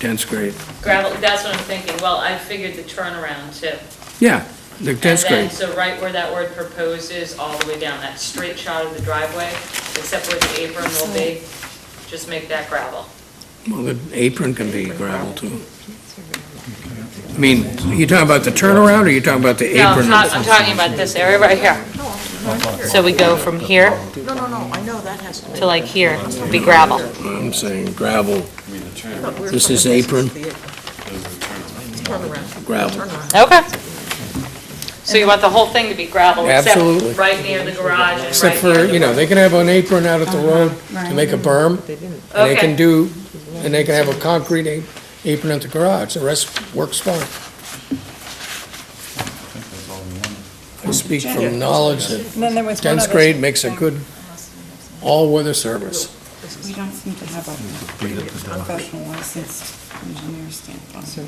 dense grade. gravel, that's what I'm thinking, well, I figured the turnaround too. Yeah, the dense And then, grade. so right where that word proposed is, all the way down, that straight shot of the driveway, except where the apron will be, just make that gravel. Well, the apron can be gravel too. I mean, you talking about the turnaround, or you talking about the No, apron? I'm talking about this area right here. So we go from here No, I know that has to be. to like here, be gravel. I'm saying gravel, But we're This is talking apron. the Turnaround. gravel. Okay. So you want the whole thing to be gravel, Absolutely. except right near the garage and Except right near for, the you know, they can have an apron out at the road to make a berm, They didn't. and they Okay. can do, and they can have a concrete apron at the garage, the rest works fine. I think that's all we wanted. I speak from knowledge that And then there was one dense other grade makes a thing. good all-weather service. We don't seem to have a professional licensed engineer stamp on it.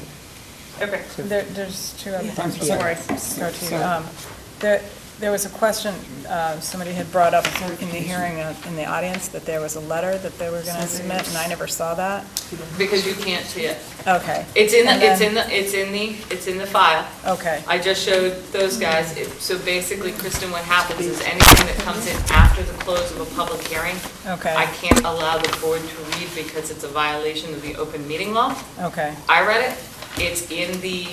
Okay. There's two other things, sorry, go to you. There was a question, somebody had brought up in the hearing in the audience, that there was a letter that they were gonna submit, and I never saw that. Because you can't see it. Okay. It's in And the, then- it's in the file. Okay, I just showed those guys. So basically, Kristen, what happens is anything that comes in after the close of a public hearing, I okay, can't allow the board to read because it's a violation of the open meeting law. okay, I read it, it's in the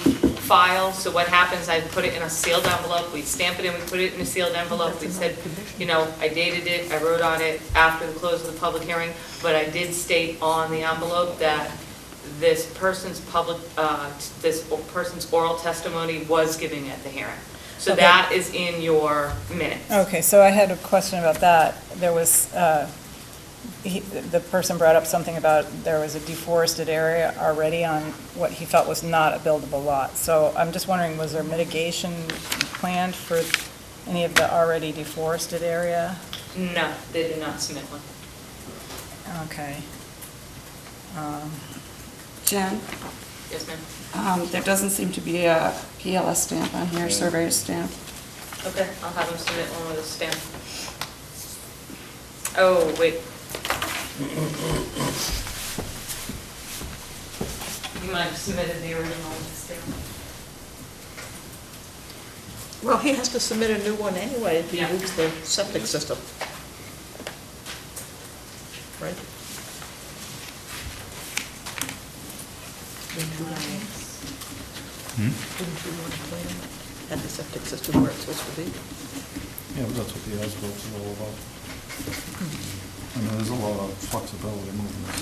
file, so what happens, I put it in a sealed envelope, we stamp it in, we put it in a sealed envelope, we said, you know, I dated it, I wrote on it after the close of the public hearing, but I did state on the envelope that this person's person's oral testimony was giving at the hearing. So Okay. that is in your minutes. okay, so I had a question about that. There was, the person brought up something about there was a deforested area already on what he felt was not a buildable lot. So I'm just wondering, was there mitigation planned for any of the already deforested area? No, they did not submit one. Okay. Jen, Yes, ma'am. there doesn't seem to be a PLS stamp on here, surveyor stamp. Okay, I'll have them submit one with a stamp. Oh, wait. You might have submitted the original with the stamp. Well, he has to submit a new one anyway if he Yeah. moves the septic system. Right? Wouldn't you want to plan it? Had the septic system where it's supposed to be? Yeah, but that's what the as-built is all about. I mean, there's a lot of flexibility moving this.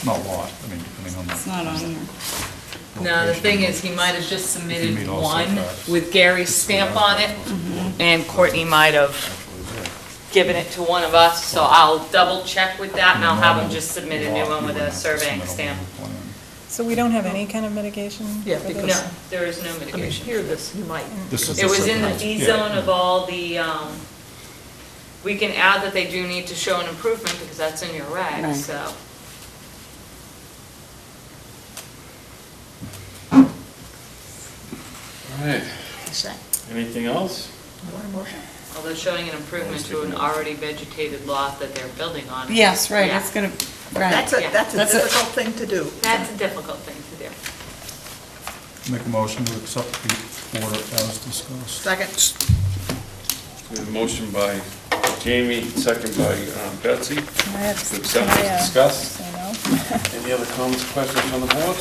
Not a lot, I mean, depending on the. It's not on here. No, the thing is, he might have just If you submitted meet all one setbacks. with Gary's stamp on it, and Courtney might have given it to one of us, so I'll double check with that, and I'll have him just submit a new one with a surveying stamp. So we don't have any kind of mitigation? Yeah, for because- this? No, there is no I mean, mitigation. here this, you might. This is It was in the setback. D Yeah. zone of all the, we can add that they do need to show an improvement, because that's in your regs, Right. so. All right, Is that, anything else? you want a motion? Although showing an improvement to an already vegetated lot that they're building on. Yes, right, Yeah. it's gonna, right. That's a, Yeah. that's a That's a- difficult thing to do. That's a difficult thing to do. Make a motion to accept the order as discussed. Second, We have a motion by Jamie, second by Betsy, to Can I have- accept can I, and discuss. Say no? Any other comments, questions from the board?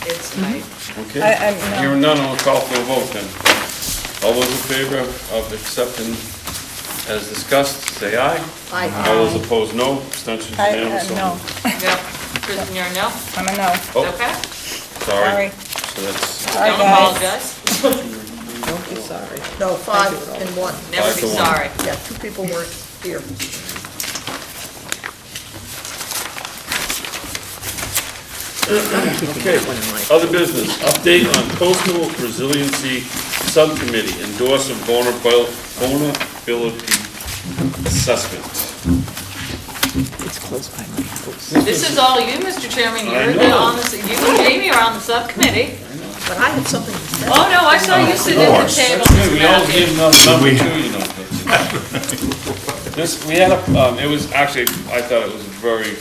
It's nice. Okay. no. Hearing none, I'll call for a vote then. All those in favor of accepting as discussed, say aye. Aye. All those opposed, no. Abstentions unanimous. No, Yep. Kristen, you're a no? I'm a no. Oh, Okay. sorry. Sorry. So that's Sorry, Don't guys. apologize. Don't be sorry. no, 5 and 1. Never 5 be to 1. sorry. Yeah, 2 people weren't here. Okay, other business, update on coastal resiliency subcommittee, endorse a vulnerability assessment. It's close by my house. This is all you, Mr. Chairman. I You're know. on the, you and Jamie are on the subcommittee. But I had something to say. Oh, no, I saw you sitting at the table. That's good, we Mr. always Matthews. give another number too, you know. This, we had a, it was actually, I thought it was a very,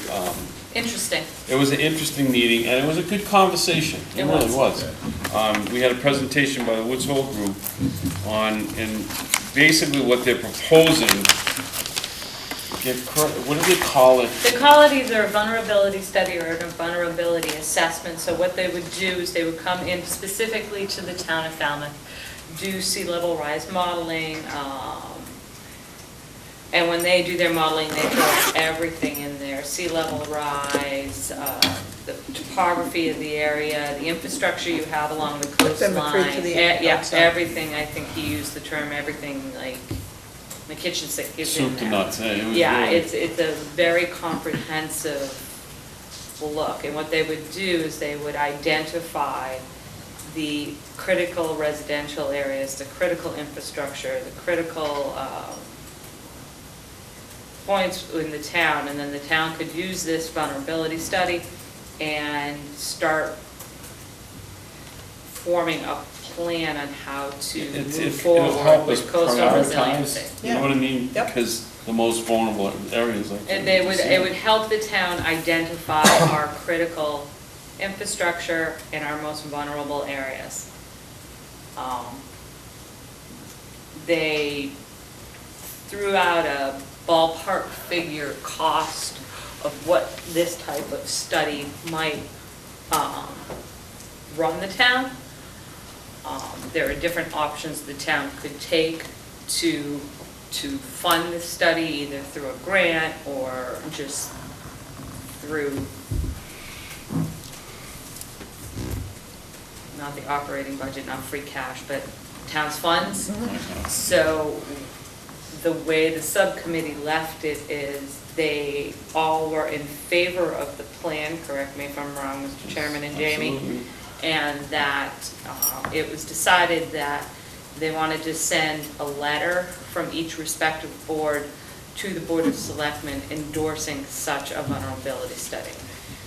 Interesting. it was an interesting meeting, and it was a good conversation. It It really was. was. We had a presentation by the Woods Hole Group on, and basically what they're proposing, what do they call it? They call it either a vulnerability study or a vulnerability assessment. So what they would do is they would come in specifically to the town of Falmouth, do sea level rise modeling, and when they do their modeling, they throw everything in there, sea level rise, the topography of the area, the infrastructure you have along the Symmetry coastline. to the Yeah, outside. everything, I think he used the term, everything, like, the kitchen sink is in Soup to there. nuts, it was Yeah, really- it's a very comprehensive look, and what they would do is they would identify the critical residential areas, the critical infrastructure, the critical points in the town, and then the town could use this vulnerability study and start forming a plan on how to move It'll forward help us with coastal resiliency. prioritize, you know what I mean? Yep. Because the most vulnerable areas like. And it would help the town identify our critical infrastructure and our most vulnerable areas. They threw out a ballpark figure cost of what this type of study might run the town. There are different options the town could take to fund this study, either through a grant or just through, not the operating budget, not free cash, but town's funds. So the way the subcommittee left it is they all were in favor of the plan, correct me if I'm wrong, Mr. Chairman and Jamie. Absolutely. And that it was decided that they wanted to send a letter from each respective board to the Board of Selectmen endorsing such a vulnerability study.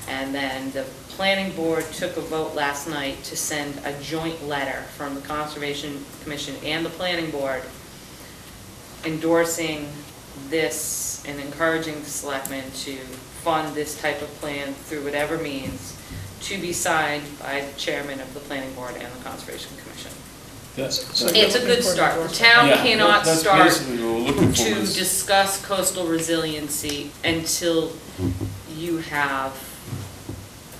And then the planning board took a vote last night to send a joint letter from the Conservation Commission and the planning board endorsing this and encouraging the selectmen to fund this type of plan through whatever means, to be signed by the chairman of the planning board and the Conservation Commission. It's a good start. The town Yeah, cannot that's start basically what we're looking for to is- discuss coastal resiliency until you have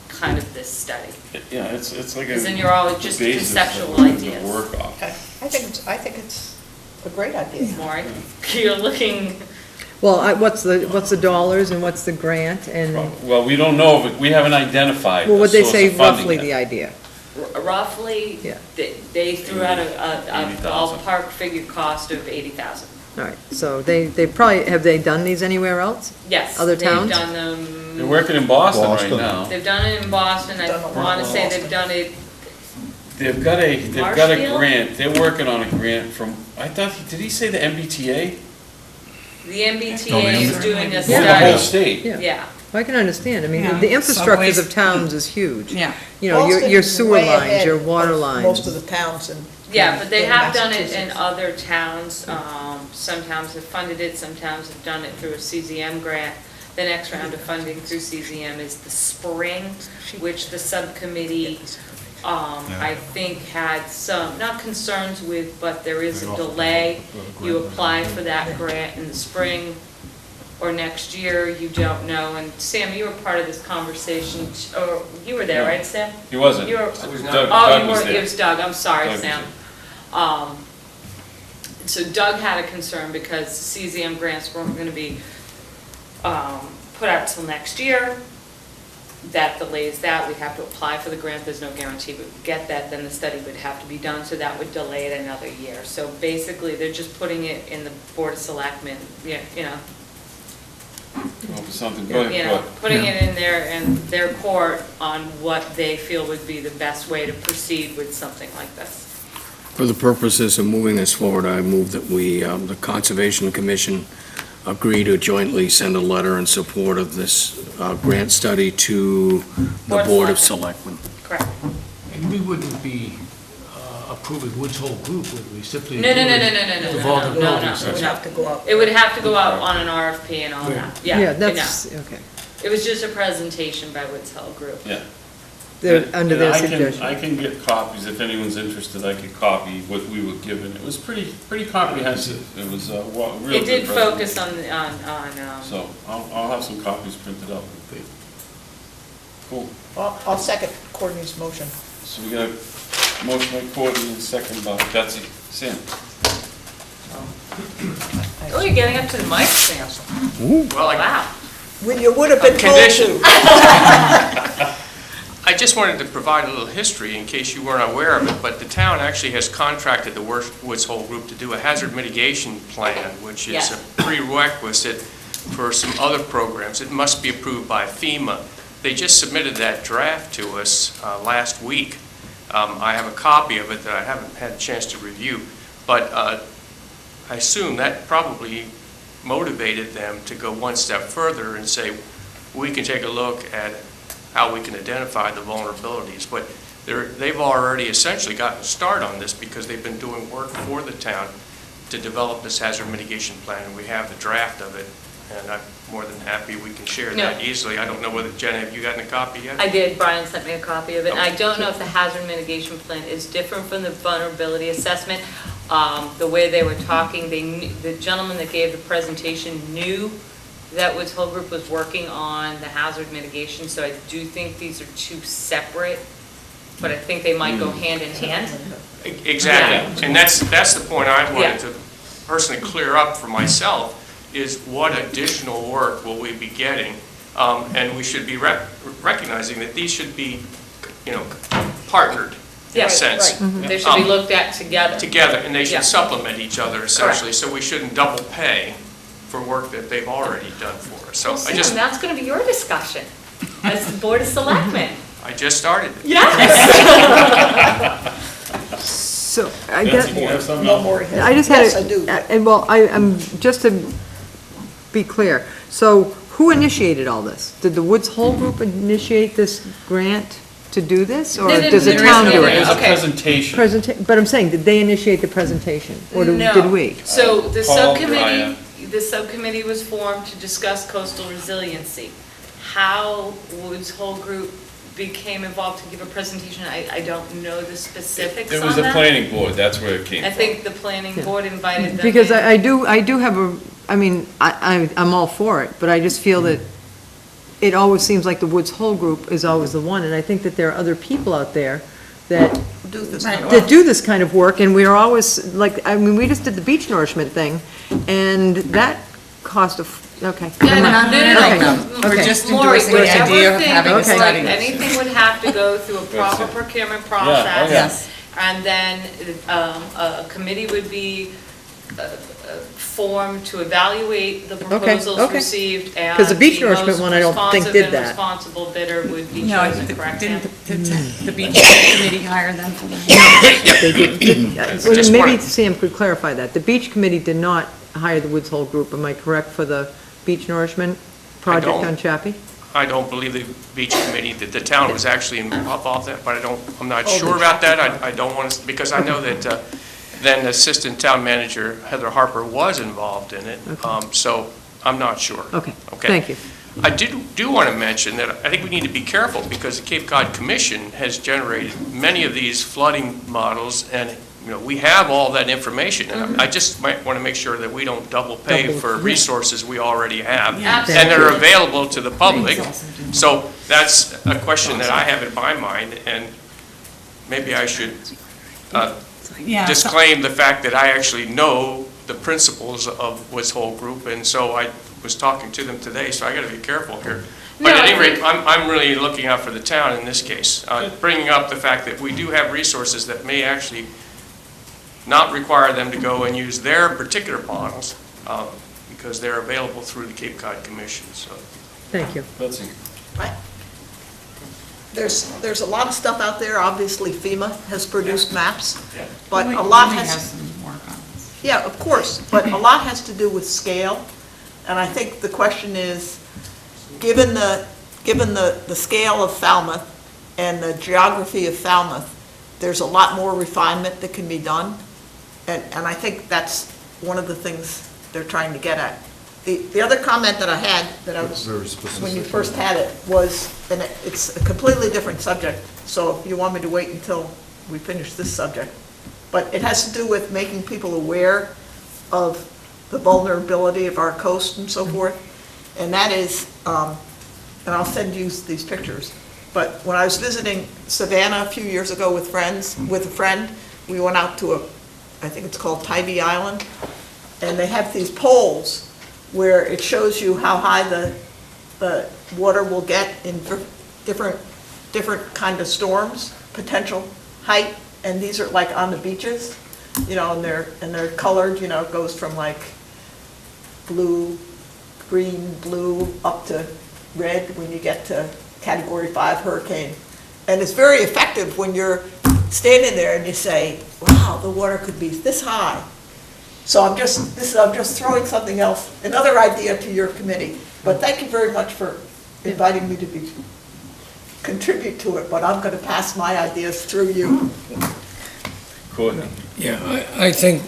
kind of this study. Yeah, it's like a. Because then you're always the just basis of conceptual what we're gonna ideas. Work off. Okay. I think it's a great idea. Maureen, you're looking, Well, what's the dollars and what's the grant and, Well, we don't know, but we haven't identified well, the what'd they source say of funding roughly yet. the idea? roughly, Yeah. they threw out a 80,000. ballpark figure cost of 80,000. All right, so they probably, have they done these anywhere else? Yes. Other towns? They've done them. They're working in Boston right Boston. now. They've done it in Boston. I Done a lot want to in say Boston. they've done it, They've got a Marshfield? grant, they're working on a grant from, I thought, did he say the MBTA? the MBTA No, the is M- doing a Or the whole study. state? Yeah. Yeah. I can understand, I mean, Yeah, the infrastructures subways. of towns is huge. Yeah. You know, Boston your is sewer way lines, ahead your water of lines. most of the towns in Yeah, but they in have done it in Massachusetts. other towns. Some towns have funded it, some towns have done it through a CZM grant. The next round of funding through CZM is the spring, which the subcommittee, I think had some, not concerns with, but there is a delay. You apply for that grant in the spring or next year, you don't know. And Sam, you were part of this conversation, or you were there, right, Sam? He wasn't. You were, Doug oh, you was were, there. it was Doug, I'm sorry, Doug was Sam. So Doug had a concern because CZM grants weren't gonna be, put out till next year. That delays that, we'd have to apply for the grant, there's no guarantee we would get that, then the study would have to be done, so that would delay it another year. So basically, they're just putting it in the Board of Selectmen, you know, Something, go you ahead, know, putting it in their court on what they feel would be the best way to proceed with something like this. For the purposes of moving this forward, I move that we, the Conservation Commission, agree to jointly send a letter in support of this grant study to the Board of Selectmen. Correct. And we wouldn't be approving Woods Hole Group, would we? Simply No. the It vulnerabilities. would have to go up. It would have to go out on an RFP and all that, yeah. Yeah, no. that's, okay. It was just a presentation by Woods Hole Group. yeah. They're under And their I can- suggestion. I can get copies, if anyone's interested, I could copy what we were given. It was pretty comprehensive. It was a real It did good focus presentation. on, So I'll have some copies printed up. Cool. I'll second Courtney's motion. So we got a motion by Courtney and second by Betsy. Sam? oh, you're getting up to the mic, Sam. Well, Wow. Well, you would have been told Condition. to. I just wanted to provide a little history in case you weren't aware of it, but the town actually has contracted the Woods Hole Group to do a hazard mitigation plan, which is Yes. a prerequisite for some other programs. It must be approved by FEMA. They just submitted that draft to us last week. I have a copy of it that I haven't had a chance to review, but I assume that probably motivated them to go one step further and say, we can take a look at how we can identify the vulnerabilities. But they've already essentially gotten a start on this because they've been doing work for the town to develop this hazard mitigation plan, and we have the draft of it, and I'm more than happy we can share that easily. I don't know whether, Jenna, have you gotten a copy yet? I did, Brian sent me a copy of it. Okay. I don't know if the hazard mitigation plan is different from the vulnerability assessment. The way they were talking, the gentleman that gave the presentation knew that Woods Hole Group was working on the hazard mitigation, so I do think these are two separate, but I think they might go hand in hand. Exactly, and that's the point I Yeah. wanted to personally clear up for myself, is what additional work will we be getting? And we should be recognizing that these should be, partnered in Yeah, a sense. They should be looked at together. Together, and they Yeah. should supplement each other essentially, so we shouldn't double pay for work that they've already done for us. So Sam, that's going to be your discussion as the Board of Selectmen. I just started it. Yes. So, I Betsy, guess, do you have something No else? more. I just had, Yes, I do. and well, I'm, just to be clear, so who initiated all this? Did the Woods Hole Group initiate this grant to do this, or No, does the no, town no, do no, it? It was a Okay. presentation. But I'm saying, did they initiate the presentation, or No. did we? So the Paul, subcommittee was formed to discuss coastal resiliency. How Woods Hole Group became involved to give a presentation, I don't know the specifics It on was the that. planning board, that's where it came I from. think the planning board invited them Because in. I do have I'm all for it, but I just feel that it always seems like the Woods Hole Group is always the one, and I think that there are other people out there that Do this. that do this kind of work, and we are always, like, we just did the beach nourishment thing, and that cost okay. No, never mind. no. Okay. We're just Maury, endorsing the whatever idea of thing, having a it's like study. anything would have to go through a proper it. procurement oh, process. Yes. And then a committee would be formed to evaluate the proposals okay. received, and 'Cause the beach the most nourishment one, I don't think responsive did and that. responsible bidder would be No, I chosen, think correct, Sam? didn't the beach committee hire them for that? They did. Well, Just maybe wanted- Sam could clarify that. The beach committee did not hire the Woods Hole Group, am I correct, for the beach nourishment project don't. on Chappie? I don't believe the beach committee, that the town was actually involved in that, but I'm not sure about that. I don't want to, because I know that then Assistant Town Manager Heather Harper was involved in it, so I'm not sure. Okay, thank you. I do want to mention that I think we need to be careful, because the Cape Cod Commission has generated many of these flooding models, and, you know, we have all that information, and I just might want to make sure that we don't double pay for resources we already have, and that are available to the public. So that's a question that I have in my mind, and maybe I should disclaim the fact that I actually know the principles of Woods Hole Group, and so I was talking to them today, so I got to be careful here. But at any rate, I'm really looking out for the town in this case, bringing up the fact that we do have resources that may actually not require them to go and use their particular models, because they're available through the Cape Cod Commission, so. Thank you. Right. There's a lot of stuff out there. Obviously FEMA has produced maps, but a lot has, yeah, of course, but a lot has to do with scale. And I think the question is, given the scale of Falmouth and the geography of Falmouth, there's a lot more refinement that can be done. And I think that's one of the things they're trying to get at. The other comment that I had, that I was, when you first had it, was, and it's a completely different subject, so if you want me to wait until we finish this subject, but it has to do with making people aware of the vulnerability of our coast and so forth, and that is, and I'll send you these pictures, but when I was visiting Savannah a few years ago with a friend, we went out to I think it's called Tybee Island, and they have these poles where it shows you how high the water will get in different kind of storms, potential height, and these are like on the beaches, you know, and they're colored, you know, it goes from like blue, green, blue, up to red when you get to Category 5 hurricane. And it's very effective when you're standing there and you say, wow, the water could be this high. So I'm just throwing something else, another idea to your committee. But thank you very much for inviting me to contribute to it, but I'm going to pass my ideas through you. Courtney? Yeah, I think,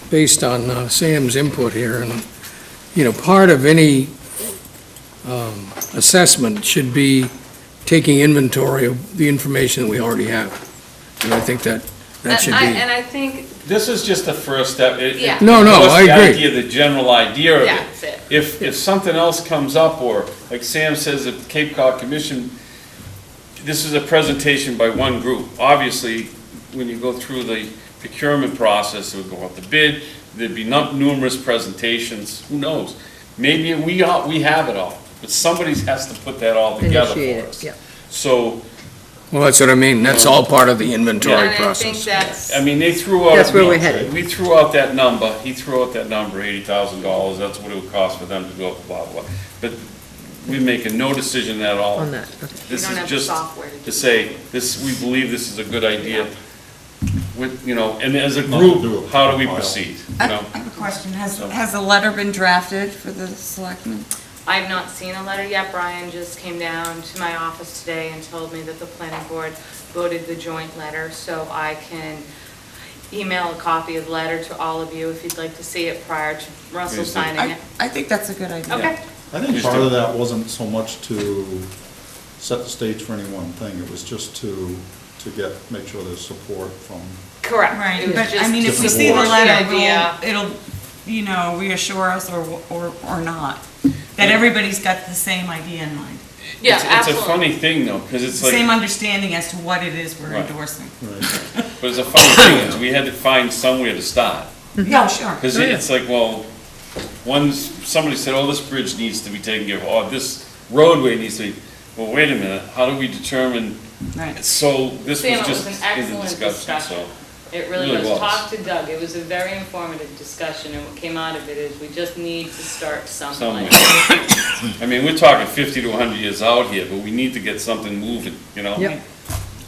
based on Sam's input here, and, you know, part of any assessment should be taking inventory of the information that we already have. And I think that should be. And I think, This is just the first step. Yeah. No, I The agree. idea, the general idea of it. yeah, that's it. If something else comes up, or like Sam says at the Cape Cod Commission, this is a presentation by one group. Obviously, when you go through the procurement process, it would go out to bid, there'd be numerous presentations, who knows? Maybe we have it all, but somebody has to put that all together Initiate for it, us. yeah. So, Well, that's what I mean, that's all part of the inventory And I think process. that's, I mean, they threw out. That's where we're headed. We threw out that number, he threw out that number, $80,000, that's what it would cost for them to go up, blah, blah. But we're making no decision at all. On that, okay. This don't is have the just software to do to say, we believe this is a good idea. With, you know, and as a group, how do we proceed, you I know? have a question. Has a letter been drafted for the selectmen? I've not seen a letter yet. Brian just came down to my office today and told me that the planning board voted the joint letter, so I can email a copy of the letter to all of you if you'd like to see it prior to Russell signing it. I think that's a good idea. Okay. I think part of that wasn't so much to set the stage for any one thing, it was just to make sure there's support from, Correct. Right, It was but I just mean, if we Different see the boards. letter, idea. it'll, you know, reassure us or not, that everybody's got the same idea in mind. Yeah, It's a absolutely. funny thing though, because it's like, Same understanding as to what it is we're Right. endorsing. but it's a funny thing, is we had to find somewhere to start. Yeah, sure. Because it's like, well, somebody said, oh, this bridge needs to be taken care of, or this roadway needs to be, well, wait a minute, how do we determine? Right. So this Sam, was it just was an in the excellent discussion, discussion. so. It really Really was. was. Talk to Doug. It was a very informative discussion, and what came out of it is we just need to start somewhere. I mean, we're talking 50 to 100 years out here, but we need to get something moving, you know? Yep.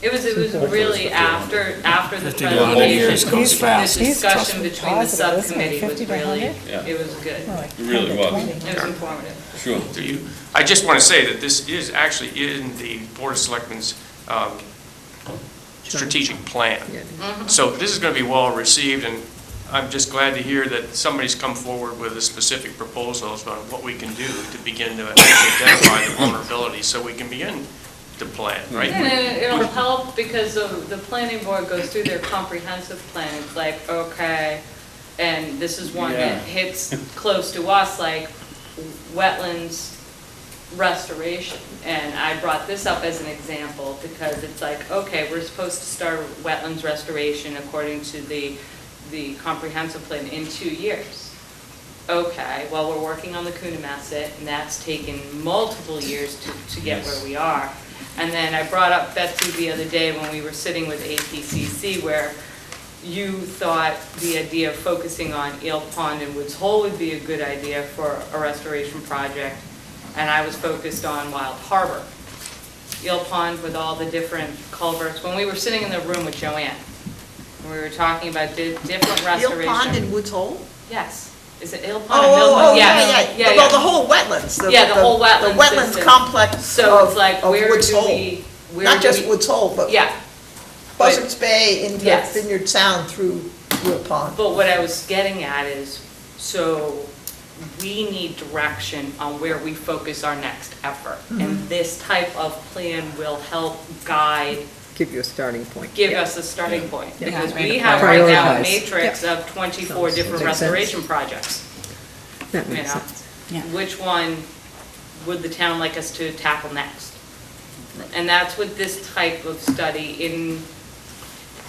It was really after the 50 to 100 years presentation, goes the fast. discussion between the Positive, isn't it? subcommittee was 50 to really, 100? Yeah. it was good. It really was. It was informative. Sure. To you. I just want to say that this is actually in the Board of Selectmen's strategic plan. So this is going to be well received, and I'm just glad to hear that somebody's come forward with a specific proposals on what we can do to begin to identify the vulnerabilities, so we can begin to plan, right? And it'll help because the planning board goes through their comprehensive plan. It's like, okay, and this is one Yeah. that hits close to us, like wetlands restoration. And I brought this up as an example because it's like, okay, we're supposed to start wetlands restoration according to the comprehensive plan in 2 years. Okay, well, we're working on the Coonamessett, and that's taken multiple years to get where we are. And then I brought up Betsy the other day when we were sitting with APCC, where you thought the idea of focusing on Eel Pond and Woods Hole would be a good idea for a restoration project, and I was focused on Wild Harbor. Eel Pond with all the different culverts, when we were sitting in the room with Joanne, we were talking about different restoration. Eel Pond and Woods Hole? Yes. Is it Eel Pond or Mill Oh, Pond? yeah. Well, the whole wetlands. Yeah, the whole wetlands The wetlands system. complex So it's like, of where Woods do Hole. we, Not just Woods Hole, but Yeah, Buzzards Bay into Yes. Vineyard Sound through Eel Pond. but what I was getting at is, so we need direction on where we focus our next effort. And this type of plan will help guide, Give you a starting point. give us a starting point. Yeah. Because Yeah. we have right now a Prioritize. matrix of 24 different Makes sense. restoration projects. That You makes know, sense. Yeah. which one would the town like us to tackle next? And that's what this type of study, in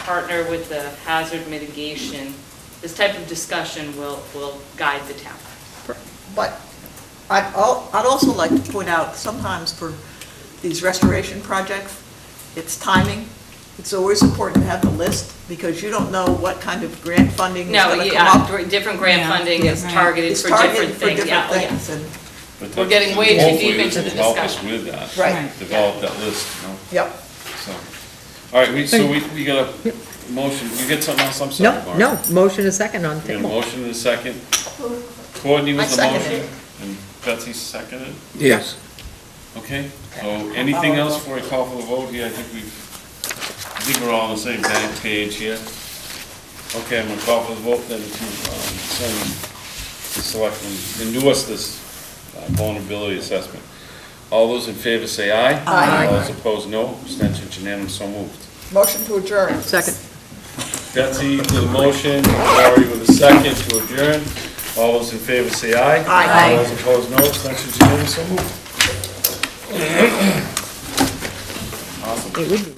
partner with the hazard mitigation, this type of discussion will guide the town. But I'd also like to point out, sometimes for these restoration projects, it's timing. It's always important to have the list, because you don't know what kind of grant funding is No, going to come yeah, up. different grant Yeah. funding is Right. targeted It's for targeted different for things. different Yeah, things, and, But We're getting way too hopefully deep into this the will help us discussion. with that. right, Develop that list, you know, yep. so. All right, we got a motion, you get something else, I'm sorry, Mark. No, motion is second on We got a table. motion and a second. Courtney was I the seconded motion, it. and Betsy seconded. Yes. Okay, so anything else before I call for the vote here? I think we're all on the same page here. Okay, I'm gonna call for the vote then to send the selectmen, endorse this vulnerability assessment. All those in favor say aye. Aye. All those opposed, no. Abstentions unanimous, so moved. Motion to adjourn. Second. Betsy with a motion, Laurie with a second to adjourn. All those in favor say aye. Aye. All those opposed, no. Abstentions unanimous, so moved. Awesome. It would be.